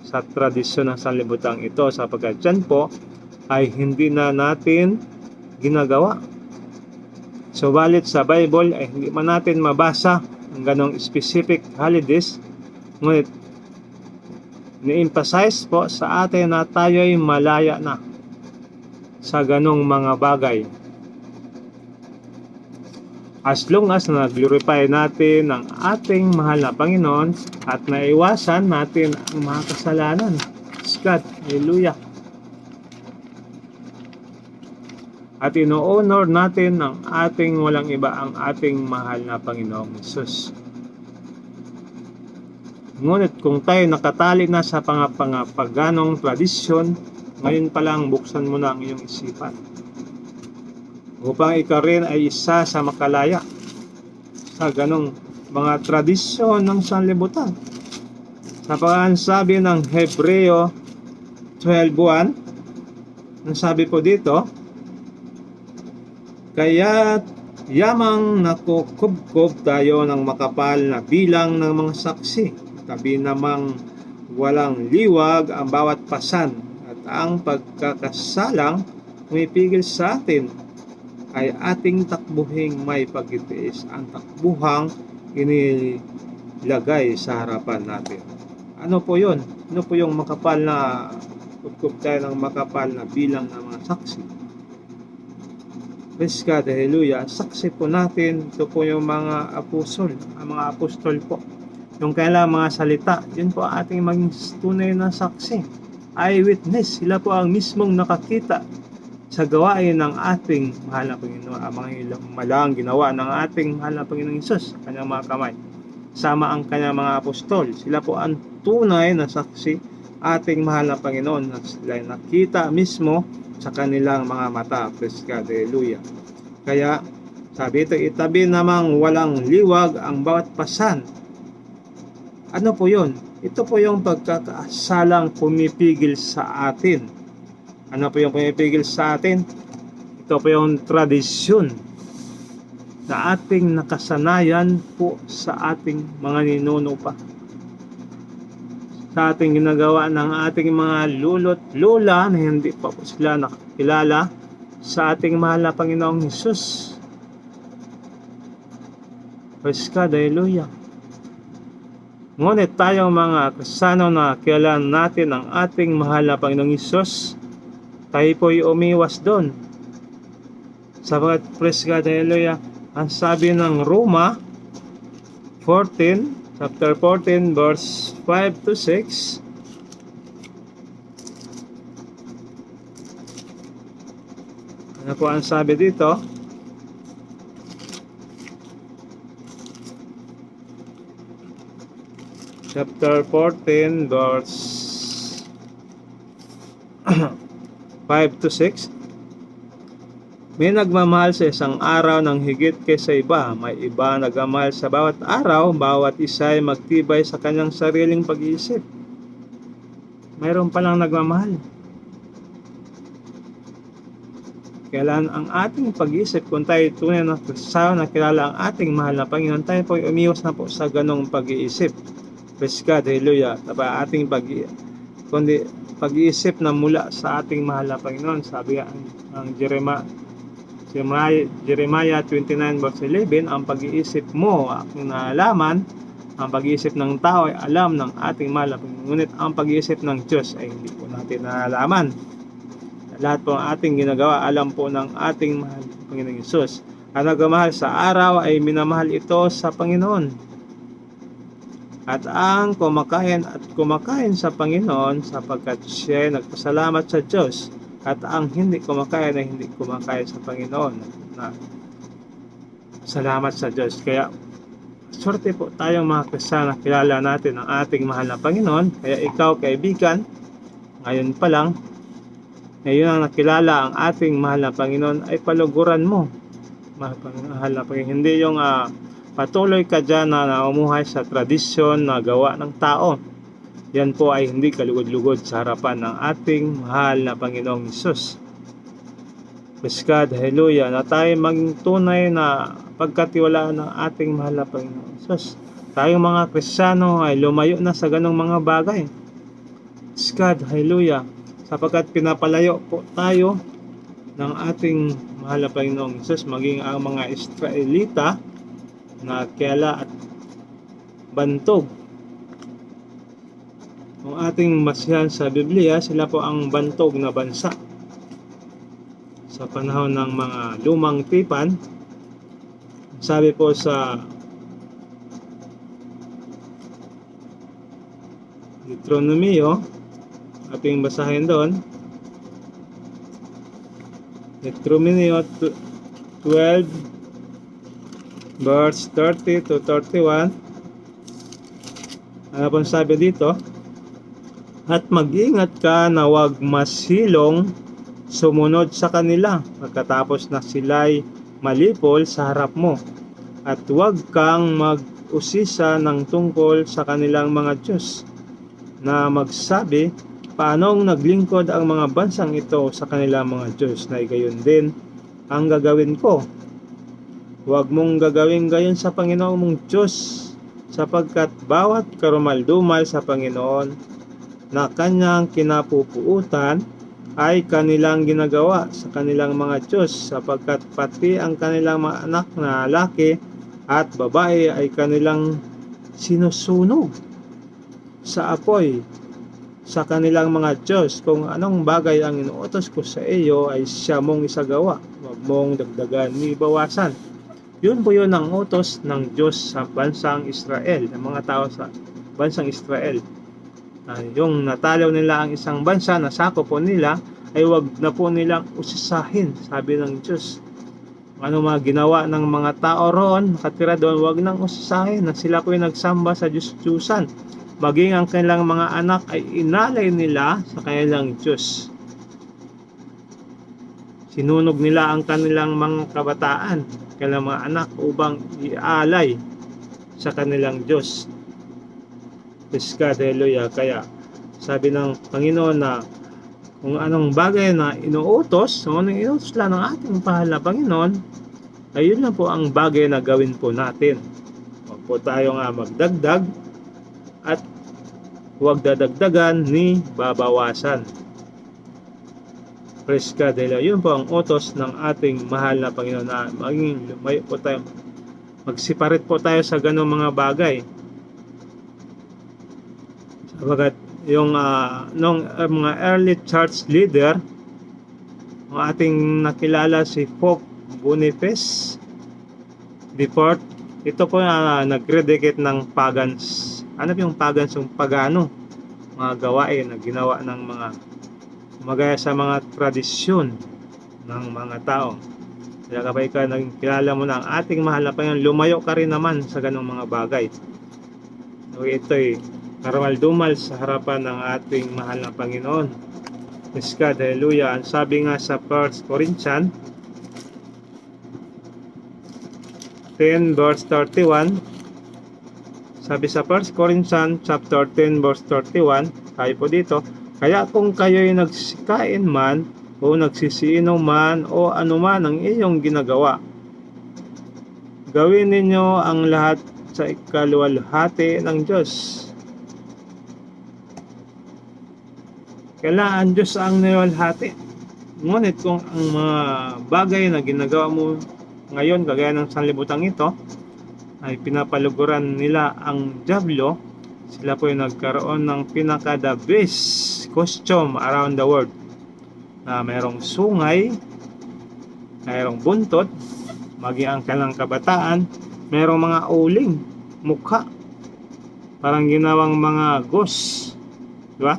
sa tradisyon ng sanlibutan ito, sapagkat dyan po ay hindi na natin ginagawa. Subalit sa Bible ay hindi man natin mabasa ang ganong specific holidays, ngunit ni-emphasize po sa atin na tayo ay malaya na sa ganong mga bagay. As long as na-glorify natin ang ating mahal na Panginoon at naiwasan natin ang mga kasalanan. Praise God. Hallelujah. At ino-honor natin ang ating walang iba, ang ating mahal na Panginoong Hesus. Ngunit kung tayo nakatali na sa paganong tradisyon, ngayon pa lang buksan mo na ang iyong isipan upang ikaw rin ay isa sa makalaya sa ganong mga tradisyon ng sanlibutan. Sa pagsabi ng Hebreo 12:1, ang sabi po dito, kaya yamang nakukubkob tayo ng makapal na bilang ng mga saksi, tabi namang walang liwag ang bawat pasan, at ang pagkakasalang pumipigil sa atin ay ating takbuhing may pagtitiis, ang takbuhang inilagay sa harapan natin. Ano po yun? Ano po yung makapal na kubkob tayo ng makapal na bilang ng mga saksi? Praise God, hallelujah. Saksi po natin, ito po yung mga apostol, ang mga apostol po. Yung kailang mga salita, yun po ating maging tunay na saksi. Eyewitness, sila po ang mismong nakakita sa gawain ng ating mahal na Panginoon, ang mga malang ginawa ng ating mahal na Panginoong Hesus, kanyang mga kamay. Sama ang kanyang mga apostol, sila po ang tunay na saksi ating mahal na Panginoon na sila nakita mismo sa kanilang mga mata. Praise God, hallelujah. Kaya sabi ito, itabi namang walang liwag ang bawat pasan. Ano po yun? Ito po yung pagkakasalang pumipigil sa atin. Ano po yung pumipigil sa atin? Ito po yung tradisyon na ating nakasanayan po sa ating mga ninuno pa. Sa ating ginagawa ng ating mga lolo't lola na hindi pa po sila nakakilala sa ating mahal na Panginoong Hesus. Praise God, hallelujah. Ngunit tayong mga Kristiyano na kilala natin ang ating mahal na Panginoong Hesus, tayo po'y umiwas doon. Sabagat, praise God, hallelujah, ang sabi ng Roma 14, chapter 14, verse 5 to 6, ano po ang sabi dito? Chapter 14, verse 5 to 6. May nagmamahal sa isang araw ng higit kaysa iba. May iba nagmamahal sa bawat araw, bawat isa ay magtibay sa kanyang sariling pag-iisip. Mayroon palang nagmamahal. Kailan ang ating pag-iisip, kung tayo tunay na Kristiyano na kilala ang ating mahal na Panginoon, tayo po umiwas na po sa ganong pag-iisip. Praise God, hallelujah. Taba ating kundi pag-iisip na mula sa ating mahal na Panginoon. Sabi ang Jeremiah 29 verse 11, ang pag-iisip mo aking naalaman, ang pag-iisip ng tao ay alam ng ating mahal na Panginoon, ngunit ang pag-iisip ng Diyos ay hindi po natin naalaman. Lahat po ang ating ginagawa, alam po ng ating mahal na Panginoong Hesus. Ang nagmamahal sa araw ay minamahal ito sa Panginoon. At ang kumakain sa Panginoon sapagkat siya ay nagpasalamat sa Diyos, at ang hindi kumakain ay hindi kumakain sa Panginoon na salamat sa Diyos. Kaya swerte po tayong mga Kristiyano, kilala natin ang ating mahal na Panginoon. Kaya ikaw, kaibigan, ngayon pa lang, ngayon ang nakilala ang ating mahal na Panginoon, ay paluguran mo, mahal na Panginoon. Hindi yung patuloy ka dyan na naumuhay sa tradisyon na gawa ng tao. Yan po ay hindi kalugod-lugod sa harapan ng ating mahal na Panginoong Hesus. Praise God, hallelujah, na tayo maging tunay na pagkatiwalaan ng ating mahal na Panginoong Hesus. Tayong mga Kristiyano ay lumayo na sa ganong mga bagay. Praise God, hallelujah, sapagkat pinapalayo po tayo ng ating mahal na Panginoong Hesus, maging ang mga Israelita na kela at bantog. Kung ating basihan sa Biblia, sila po ang bantog na bansa. sa panahon ng mga lumang tipan. Sabi po sa Deuteronomio, ating basahin doon, Deuteronomio 12 verse 30 to 31. Ano pong sabi dito? At mag-ingat ka na huwag masilong sumunod sa kanila pagkatapos na sila'y malipol sa harap mo, at huwag kang mag-usisa ng tungkol sa kanilang mga Diyos na magsabi, paanong naglingkod ang mga bansang ito sa kanilang mga Diyos, na gayon din ang gagawin ko. Huwag mong gagawin gayon sa Panginoon mong Diyos, sapagkat bawat karumaldumal sa Panginoon na kanyang kinapupuutan ay kanilang ginagawa sa kanilang mga Diyos, sapagkat pati ang kanilang mga anak na lalaki at babae ay kanilang sinusunog sa apoy sa kanilang mga Diyos. Kung anong bagay ang inuutos ko sa iyo ay siya mong isagawa, huwag mong dagdagan ni bawasan. Yun po yun ang utos ng Diyos sa bansang Israel, ng mga tao sa bansang Israel. Yung natalaw nila ang isang bansa na sakop po nila, ay wag na po nilang usisahin, sabi ng Diyos. Ano mga ginawa ng mga tao roon, nakatira doon, wag nang usisahin na sila po yung nagsamba sa Diyos-Diyusan. Maging ang kanilang mga anak ay inalay nila sa kanilang Diyos. Sinunog nila ang kanilang mga kabataan, kanilang mga anak, upang ialay sa kanilang Diyos. Praise God, hallelujah. Kaya sabi ng Panginoon na kung anong bagay na inuutos, kung anong inuutos lang ng ating mahal na Panginoon, ay yun lang po ang bagay na gawin po natin. Huwag po tayo nga magdagdag at huwag dadagdagan ni babawasan. Praise God, hallelujah. Yun po ang utos ng ating mahal na Panginoon, na maging lumayo po tayo, magsiparit po tayo sa ganong mga bagay. Sabagat yung mga early church leader, ang ating nakilala si Pope Boniface IV, ito po nag-rededicate ng pagans. Ano yung pagans? Yung pagano, mga gawain na ginawa ng mga magaya sa mga tradisyon ng mga tao. Kaya kapag ikaw nagkilala mo na ang ating mahal na Panginoon, lumayo ka rin naman sa ganong mga bagay. So ito'y karumal-dumal sa harapan ng ating mahal na Panginoon. Praise God, hallelujah. Ang sabi nga sa 1 Corinthians 10 verse 31, sabi sa 1 Corinthians chapter 10 verse 31, tayo po dito, kaya kung kayo'y nagsikain man o nagsisiinom man o anuman ang iyong ginagawa, gawin ninyo ang lahat sa ikaluwalhati ng Diyos. Kailangan Diyos ang niwalhati. Ngunit kung ang mga bagay na ginagawa mo ngayon, kagaya ng sanlibutan ito, ay pinapaluguran nila ang dyablo, sila po yung nagkaroon ng pinaka-the best costume around the world. Na mayroong sungay, mayroong buntot, maging ang kanilang kabataan, mayroong mga uling, mukha, parang ginawang mga ghost. Diba?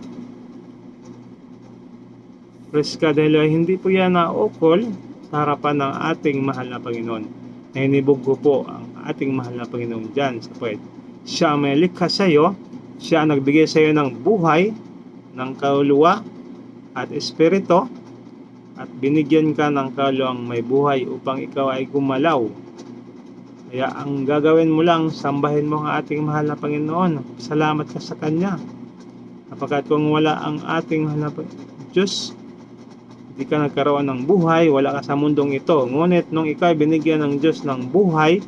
Praise God, dahil hindi po yan naukol sa harapan ng ating mahal na Panginoon. Nainibog ko po ang ating mahal na Panginoon dyan sa puwet. Siya ang may likha sa iyo, siya ang nagbigay sa iyo ng buhay, ng kaluluwa at espiritu, at binigyan ka ng kaluluwang may buhay upang ikaw ay gumalaw. Kaya ang gagawin mo lang, sambahin mo ang ating mahal na Panginoon. Salamat ka sa Kanya. Kapagkat kung wala ang ating mahal na Diyos, hindi ka nagkaroon ng buhay, wala ka sa mundong ito. Ngunit nung ikaw binigyan ng Diyos ng buhay,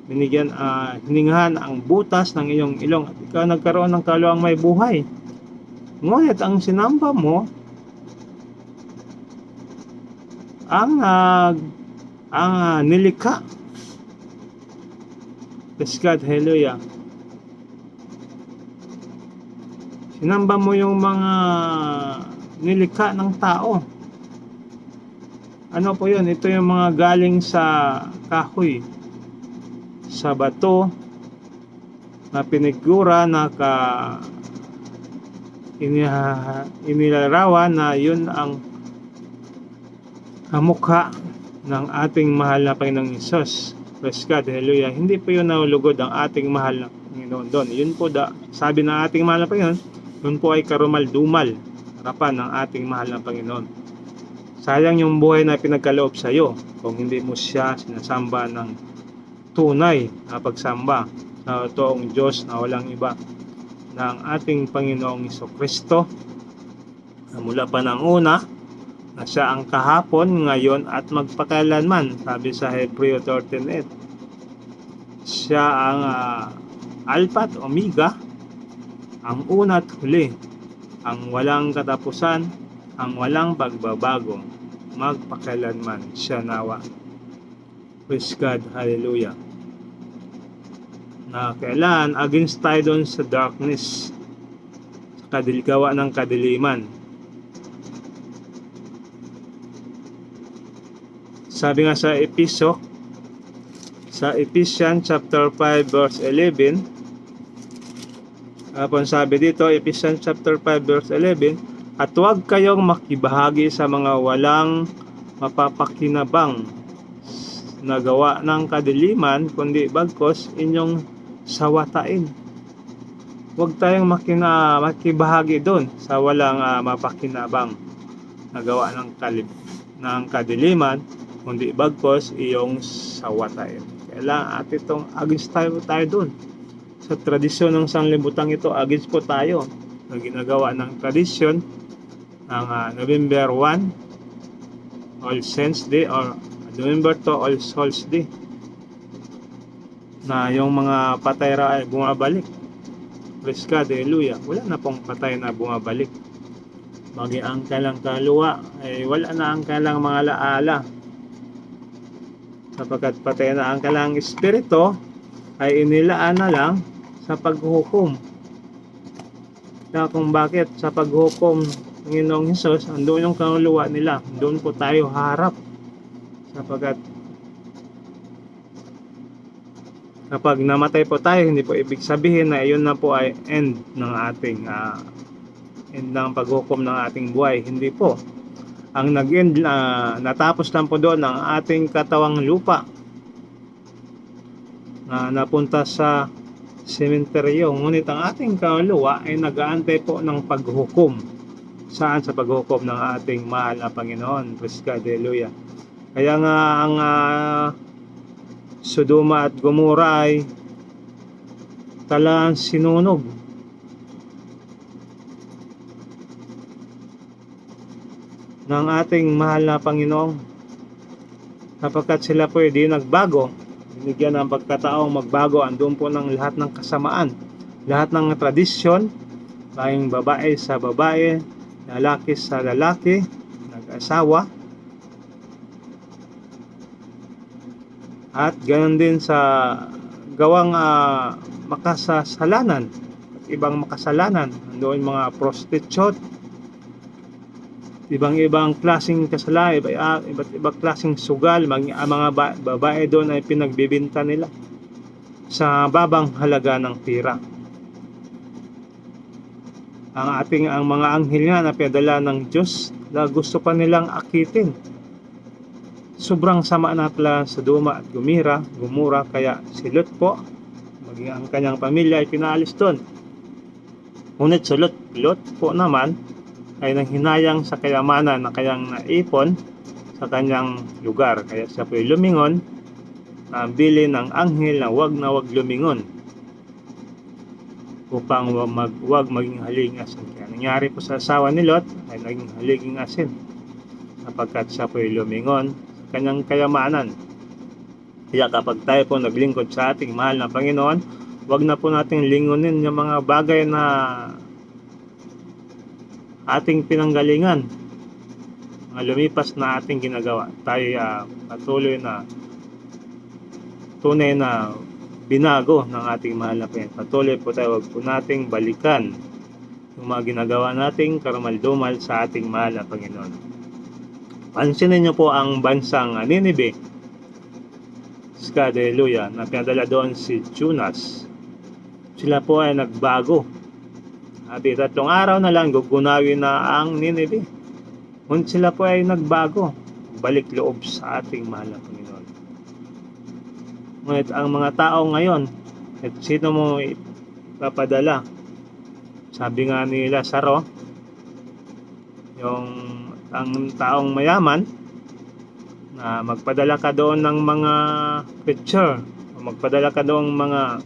hiningahan ang butas ng iyong ilong, at ikaw nagkaroon ng kaluluwang may buhay. Ngunit ang sinamba mo, ang nilikha. Praise God, hallelujah. Sinamba mo yung mga nilikha ng tao. Ano po yun? Ito yung mga galing sa kahoy, sa bato, na pinigura na inilarawan na yun ang mukha ng ating mahal na Panginoong Hesus. Praise God, hallelujah. Hindi po yun nahulugod ang ating mahal na Panginoon doon. Yun po sabi ng ating mahal na Panginoon, yun po ay karumal-dumal harapan ng ating mahal na Panginoon. Sayang yung buhay na pinagkaloob sa iyo kung hindi mo siya sinasamba ng tunay na pagsamba sa toong Diyos na walang iba, ng ating Panginoong Jesucristo na mula pa ng una, na siya ang kahapon, ngayon at magpakailanman. Sabi sa Hebreo 13:8, siya ang Alpha at Omega, ang una at huli, ang walang katapusan, ang walang pagbabago, magpakailanman siya nawa. Praise God, hallelujah. Na kailan against tayo doon sa darkness, sa gawa ng kadiliman. Sabi nga sa Ephesians chapter 5 verse 11, sabi dito, Ephesians chapter 5 verse 11, at huwag kayong makibahagi sa mga walang mapapakinabang na gawa ng kadiliman, kundi bagkos inyong sawatain. Huwag tayong makibahagi doon sa walang mapakinabang na gawa ng kadiliman, kundi bagkos iyong sawatain. Kailangan at itong agis tayo doon. Sa tradisyon ng sanglibutang ito, agis po tayo na ginagawa ng tradisyon ng November 1, All Saints Day, or November 2, All Souls Day, na yung mga patay ay bumabalik. Praise God, hallelujah. Wala na pong patay na bumabalik. Bagi ang kalang kaluwa ay wala na ang kalang mga laala, sapagkat patay na ang kalang espiritu ay inilaan na lang sa paghuhukom. Kaya kung bakit sa paghuhukom ng Ginoong Hesus, andun yung kaluluwa nila, doon po tayo harap, sapagkat kapag namatay po tayo, hindi po ibig sabihin na yun na po ay end ng ating end ng paghukom ng ating buhay. Hindi po. Ang nag-end, natapos lang po doon ang ating katawang lupa na napunta sa sementeryo. Ngunit ang ating kaluluwa ay nag-aantay po ng paghukom. Saan? Sa paghukom ng ating mahal na Panginoon. Praise God, hallelujah. Kaya nga ang Sodoma at Gomora ay talagang sinunog. Ng ating mahal na Panginoon, sapagkat sila po hindi nagbago, binigyan ng pagkataong magbago. Andun po ng lahat ng kasamaan, lahat ng tradisyon, tayong babae sa babae, lalaki sa lalaki, nag-asawa, at ganoon din sa gawang makasalanan at ibang makasalanan. Andoon mga prostitute, ibang klaseng kasalanan, iba't ibang klaseng sugal. Mga babae doon ay pinagbibinta nila sa babang halaga ng pira. Ang mga anghel nga na pinadala ng Diyos na gusto pa nilang akitin. Sobrang sama na pala sa Sodoma at Gomora, kaya si Lot po, maging ang kanyang pamilya ay pinaalis doon. Ngunit si Lot po naman ay nanghinayang sa kayamanan na kayang naipon sa kanyang lugar. Kaya siya po ay lumingon na bili ng anghel na wag lumingon upang wag maging haliging asin. Kaya nangyari po sa asawa ni Lot ay naging haliging asin, sapagkat siya po ay lumingon kanyang kayamanan. Kaya kapag tayo po naglingkod sa ating mahal na Panginoon, wag na po nating lingunin yung mga bagay na ating pinanggalingan, mga lumipas na ating ginagawa. Tayo patuloy na tunay na binago ng ating mahal na Panginoon. Patuloy po tayo, wag po nating balikan yung mga ginagawa nating karumal-dumal sa ating mahal na Panginoon. Pansinin niyo po ang bansang Ninive. God, hallelujah, na pinadala doon si Jonas. Sila po ay nagbago. At 3 araw na lang gugunawin na ang Ninive. Ngunit sila po ay nagbago. Balik loob sa ating mahal na Panginoon. Ngunit ang mga tao ngayon, at sino mo ipapadala? Sabi nga ni Lazaro, ang taong mayaman, na magpadala ka doon ng mga picture, o magpadala ka doon mga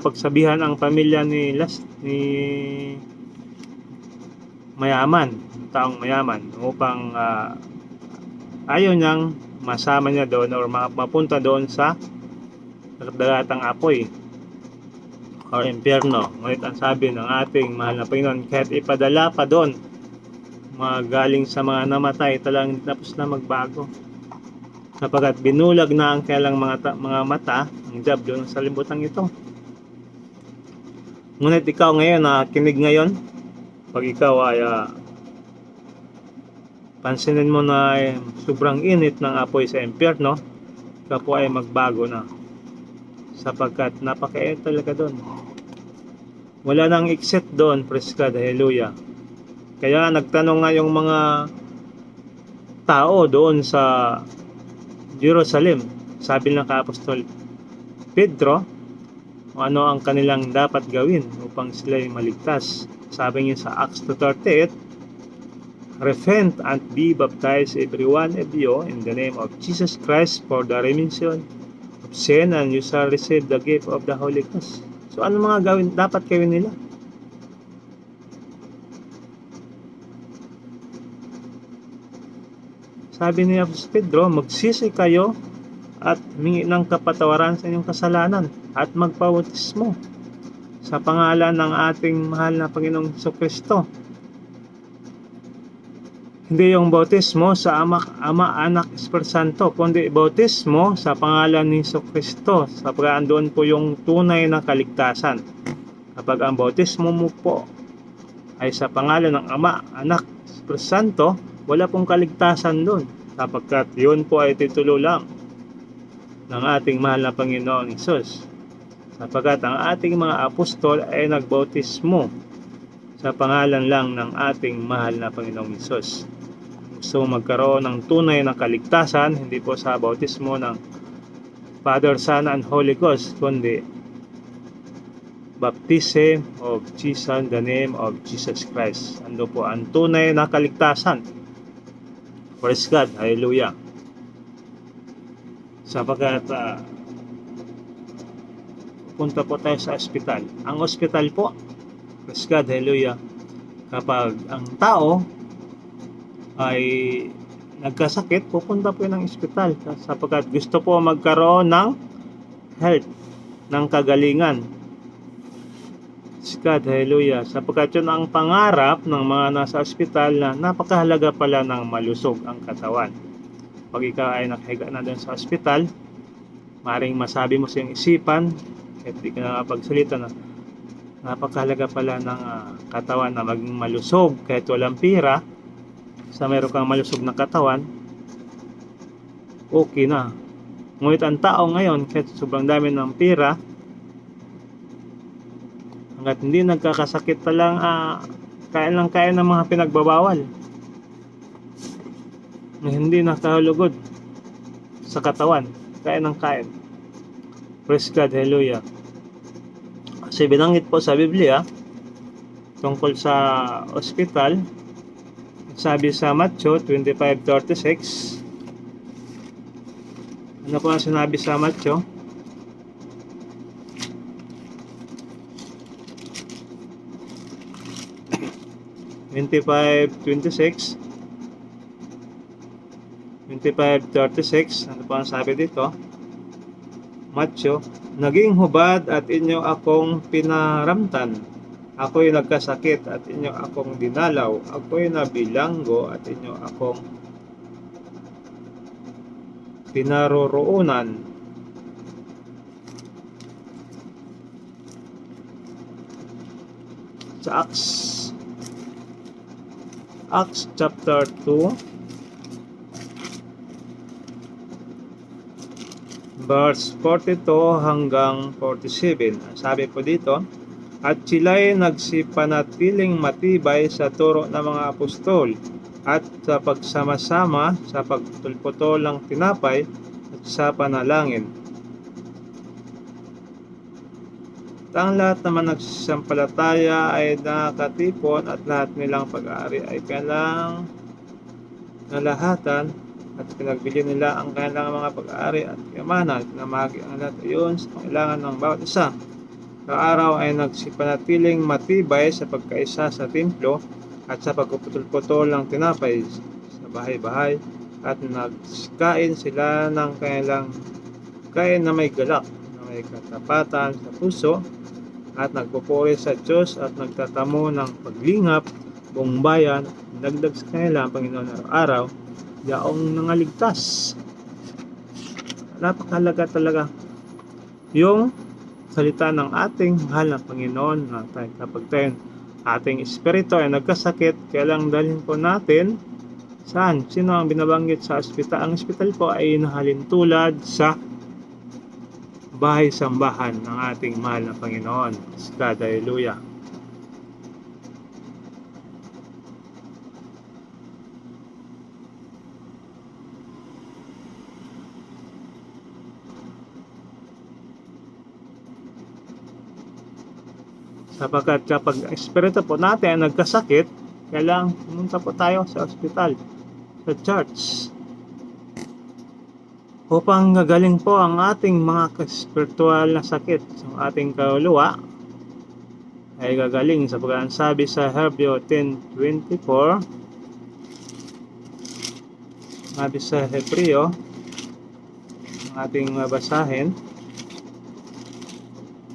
pagsabihan ang pamilya ni mayaman, taong mayaman, upang ayaw niyang masama niya doon or mapunta doon sa dagatang apoy or impyerno. Ngunit ang sabi ng ating mahal na Panginoon, kahit ipadala pa doon magaling sa mga namatay, talagang tapos na magbago, sapagkat binulag na ang kailang mga mata ang diablo ng salibutan ito. Ngunit ikaw ngayon, nakinig ngayon, pag ikaw ay pansinin mo na sobrang init ng apoy sa impyerno, ikaw po ay magbago na, sapagkat napakainit talaga doon. Wala nang exit doon, praise God, hallelujah. Kaya nagtanong nga yung mga tao doon sa Jerusalem. Sabi ng Apostol Pedro, ano ang kanilang dapat gawin upang sila'y maligtas. Sabi niya sa Acts 2:38, repent and be baptized every one of you in the name of Jesus Christ for the remission of sin, and you shall receive the gift of the Holy Ghost. So ano mga dapat gawin nila? Sabi ni Apostol Pedro, magsisi kayo at humingi ng kapatawaran sa inyong kasalanan at magpabautismo sa pangalan ng ating mahal na Panginoong Jesucristo. Hindi yung bautismo sa Ama, Anak, Espiritu Santo, kundi bautismo sa pangalan ni Jesucristo, sapagkat doon po yung tunay na kaligtasan. Kapag ang bautismo mo po ay sa pangalan ng Ama, Anak, Espiritu Santo, wala pong kaligtasan doon, sapagkat yun po ay titulo lang ng ating mahal na Panginoon Hesus, sapagkat ang ating mga apostol ay nagbautismo sa pangalan lang ng ating mahal na Panginoong Hesus. Gusto magkaroon ng tunay na kaligtasan, hindi po sa bautismo ng Father, Son, and Holy Ghost, kundi baptism of Jesus in the name of Jesus Christ. Ando po ang tunay na kaligtasan. Praise God, hallelujah. Sapagkat punta po tayo sa ospital. Ang ospital po, praise God, hallelujah, kapag ang tao ay nagkasakit, pupunta po ng ospital sapagkat gusto po magkaroon ng health, ng kagalingan. Praise God, hallelujah. Sapagkat yun ang pangarap ng mga nasa ospital, na napakahalaga pala ng malusog ang katawan. Pag ikaw ay nakahiga na doon sa ospital, maring masabi mo sa iyong isipan, kahit di ka nakapagsalita, na napakahalaga pala ng katawan na maging malusog kahit walang pira. Sa meron kang malusog na katawan, okay na. Ngunit ang tao ngayon, kahit sobrang dami ng pira, hanggat hindi nagkakasakit talang kain lang kain ng mga pinagbabawal, na hindi nakahulugod sa katawan, kain ng kain. Praise God, hallelujah. Kasi binanggit po sa Biblia tungkol sa ospital, sabi sa Matthew 25:36. Ano po ang sinabi sa Matthew? (25:26) 25:36. Ano po ang sabi dito? Matthew, naging hubad at inyo akong pinaramtan. Ako'y nagkasakit at inyo akong dinalaw. Ako'y nabilanggo at inyo akong pinaroroonan. Sa Acts chapter 2, Verse 42 hanggang 47. Sabi po dito, at sila'y nagsipanatiling matibay sa turo ng mga apostol at sa pagsama-sama sa pagputol-putol ng tinapay at sa panalangin. At ang lahat naman nagsasampalataya ay nakatipon at lahat nilang pag-aari ay kailang nalahatan at pinagbili nila ang kanilang mga pag-aari at kayamanan na mahagi ang lahat iyon sa kailangan ng bawat isa. Sa araw ay nagsipanatiling matibay sa pagkaisa sa templo at sa pagpuputol-putol ng tinapay sa bahay-bahay at nagkain sila ng kanilang kain na may galak, na may katapatan sa puso at nagpupuri sa Diyos at nagtatamo ng paglingap buong bayan at dagdag sa kanila ang Panginoon araw-araw yaong nangaligtas. Napakahalaga talaga yung salita ng ating mahal na Panginoon na kapag tayo ating espiritu ay nagkasakit, kailang dalhin po natin saan? Sino ang binabanggit sa ospital? Ang ospital po ay nahalin tulad sa bahay-sambahan ng ating mahal na Panginoon. God, hallelujah. Sapagkat kapag espiritu po natin ay nagkasakit, kailangan pumunta po tayo sa ospital, sa church, upang gagaling po ang ating mga spiritual na sakit. Sa ating kaluluwa ay gagaling sapagkat ang sabi sa Hebreo 10:24, sabi sa Hebreo, ang ating mabasahin,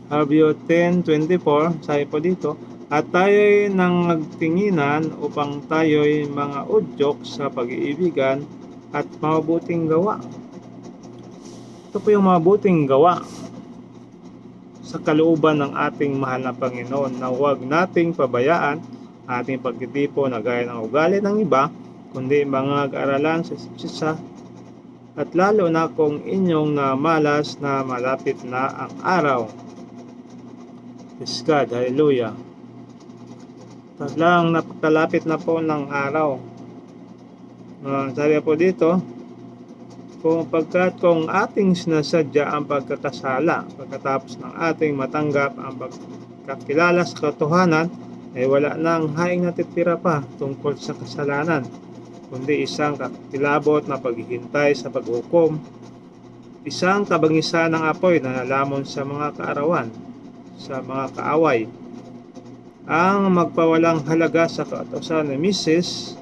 Hebreo 10:24, sabi po dito, at tayo'y nang nagtinginan upang tayo'y mga udyok sa pag-iibigan at mabuting gawa. Ito po yung mabuting gawa sa kalooban ng ating mahal na Panginoon na huwag nating pabayaan ating pagtitipo na gaya ng ugali ng iba, kundi mga kaaralan sa isa at lalo na kung inyong namalas na malapit na ang araw. Praise God, hallelujah. Talagang napakalapit na po ng araw. Sabi po dito, kung ating sinasadya ang pagkakasala pagkatapos ng ating matanggap ang pagkakilala sa katotohanan, ay wala nang haing natitira pa tungkol sa kasalanan, kundi isang kakilabot na paghihintay sa paghukom, isang kabangisan ng apoy na nalamon sa mga kaarawan, sa mga kaaway. Ang magpawalang halaga sa kautusan ni Moises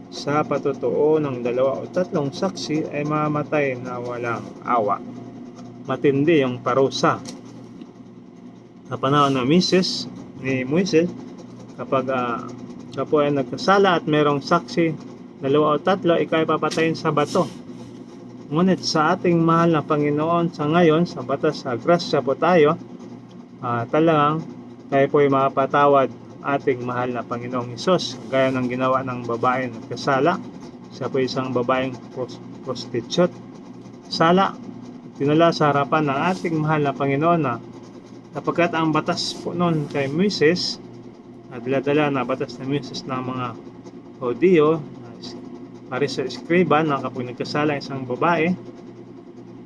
sa patutuo ng 2 o 3 saksi ay mamatay na walang awa. Matindi yung parusa. Sa panahon ng Moises, kapag kapo ay nagkasala at merong saksi 2 o 3, ikaw ay papatayin sa bato. Ngunit sa ating mahal na Panginoon sa ngayon, sa batas sa grasya po tayo, talagang tayo po ay mapatawad ating mahal na Panginoong Hesus, gaya ng ginawa ng babae na kasala. Siya po isang babaeng prostitute. Sala, tinala sa harapan ng ating mahal na Panginoon na sapagkat ang batas po noon kay Moises, dala-dala na batas na Moises ng mga Hudiyo, pare sa eskriba na kapag nagkasala isang babae,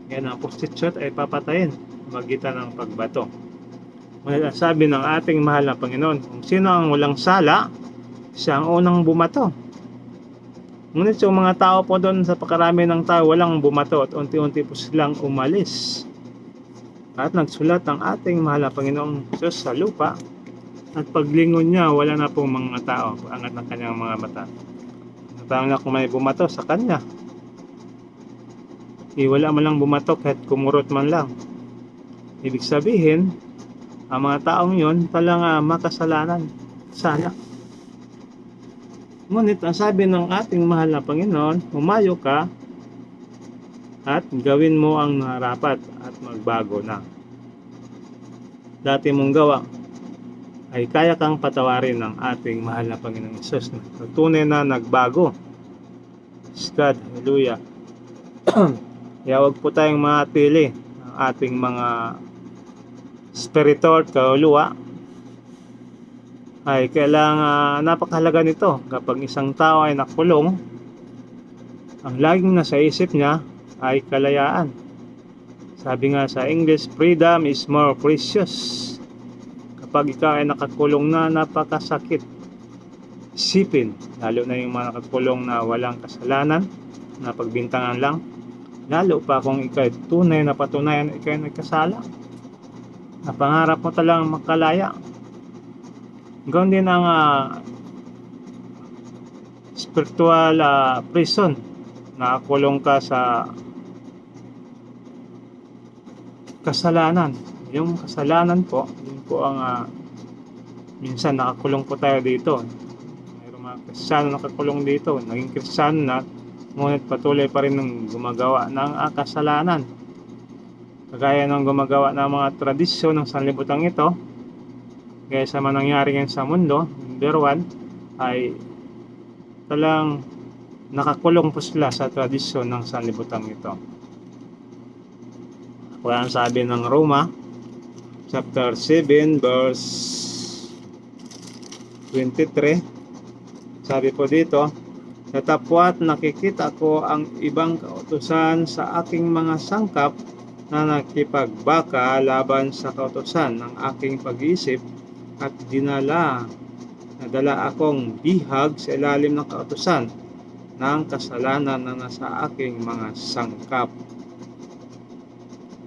yan ang prostitute ay papatayin magitan ng pagbato. Ngunit sabi ng ating mahal na Panginoon, kung sino ang walang sala, siya ang unang bumato. Ngunit yung mga tao po doon, sa pakarami ng tao, walang bumato at unti-unti po silang umalis. At nagsulat ang ating mahal na Panginoong Diyos sa lupa, at paglingon niya, wala na pong mga tao, angat ng kanyang mga mata. Natawag na kung may bumato sa kanya. Wala man lang bumato kahit kumurot man lang. Ibig sabihin, ang mga taong yun talagang makasalanan. Sana. Ngunit ang sabi ng ating mahal na Panginoon, humayo ka at gawin mo ang narapat at magbago na. Dati mong gawa ay kaya kang patawarin ng ating mahal na Panginoong Hesus na tunay na nagbago. God, hallelujah. Kaya huwag po tayong matili ng ating mga spiritual kaluluwa. Ay kailangan, napakahalaga nito kapag isang tao ay nakulong, ang laging nasa isip niya ay kalayaan. Sabi nga sa English, freedom is more precious. Kapag ikaw ay nakakulong na, napakasakit isipin, lalo na yung mga nakakulong na walang kasalanan, na pagbintangan lang, lalo pa kung ikaw ay tunay na patunayan na ikaw ay nagkasala, na pangarap mo talagang makalaya. Ganoon din ang spiritual prison, nakakulong ka sa kasalanan. Yung kasalanan po, yun po ang minsan nakakulong po tayo dito. Mayroong mga Kristiyano nakakulong dito, naging Kristiyano na, ngunit patuloy pa rin ng gumagawa ng kasalanan. Kagaya ng gumagawa ng mga tradisyon ng sanlibutan ito, kaya sa manangyari ngayon sa mundo, number 1 ay talang nakakulong po sila sa tradisyon ng sanlibutan ito. Kaya ang sabi ng Roma chapter 7 verse 23, sabi po dito, "Datapwat nakikita ko ang ibang kautusan sa aking mga sangkap na nakipagbaka laban sa kautusan ng aking pag-iisip at nadala akong bihag sa ilalim ng kautusan ng kasalanan na nasa aking mga sangkap."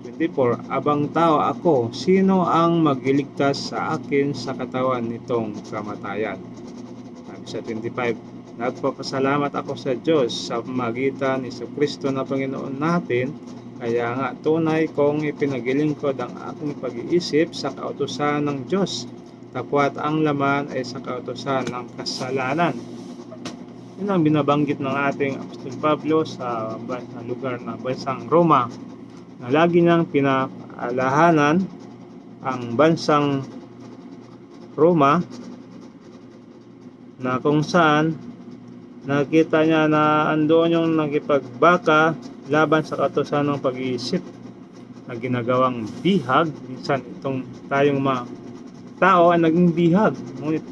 24, "Abang tao ako, sino ang magliligtas sa akin sa katawan nitong kamatayan?" Sabi sa 25, "Nagpapasalamat ako sa Diyos sa pamamagitan ni Jesucristo na Panginoon natin, kaya nga tunay kong ipinagilingkod ang aking pag-iisip sa kautusan ng Diyos, tapwat ang laman ay sa kautusan ng kasalanan." Yun ang binabanggit ng ating Apostol Pablo sa lugar na bansang Roma, na lagi niyang pinaalahanan ang bansang Roma, na kung saan nakita niya na andoon yung nakipagbaka laban sa kautusan ng pag-iisip na ginagawang bihag. Minsan itong tayong mga tao ay naging bihag, ngunit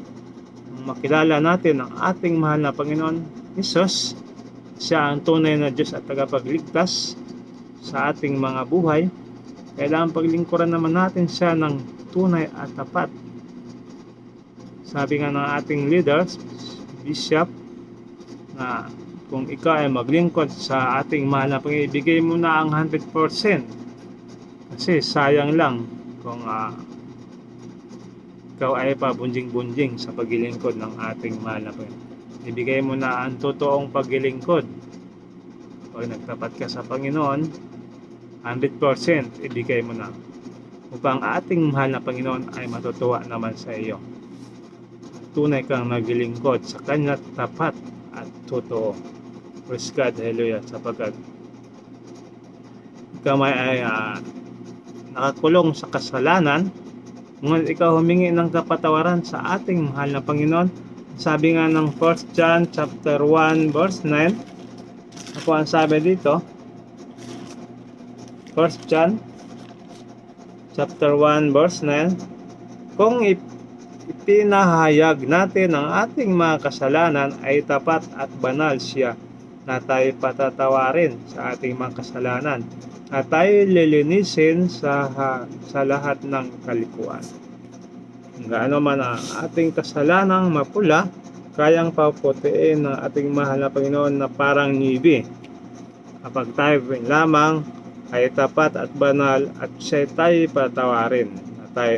makilala natin ang ating mahal na Panginoon Hesus, siya ang tunay na Diyos at tagapagligtas sa ating mga buhay, kailangan paglingkuran naman natin siya ng tunay at tapat. Sabi nga ng ating leaders, bishop, na kung ikaw ay maglingkod sa ating mahal na Panginoon, ibigay mo na ang 100%, kasi sayang lang kung ikaw ay pabunjing-bunjing sa paglilingkod ng ating mahal na Panginoon. Ibigay mo na ang totoong paglilingkod. Pag nagtapat ka sa Panginoon, 100% ibigay mo na, upang ating mahal na Panginoon ay matutuwa naman sa iyo. Tunay kang naglilingkod sa Kanya tapat at totoo. Praise God, hallelujah, sapagkat ikaw ay nakakulong sa kasalanan, ngunit ikaw humingi ng kapatawaran sa ating mahal na Panginoon. Sabi nga ng 1 John chapter 1 verse 9, ako ang sabi dito, 1 John chapter 1 verse 9, "Kung ipinahayag natin ang ating mga kasalanan, ay tapat at banal siya na tayo patatawarin sa ating mga kasalanan at tayo lilinisin sa lahat ng kalikuan." Gaano man ang ating kasalanang mapula, kayang paputiin ng ating mahal na Panginoon na parang nibi, kapag tayo lamang ay tapat at banal at siya tayo patawarin, na tayo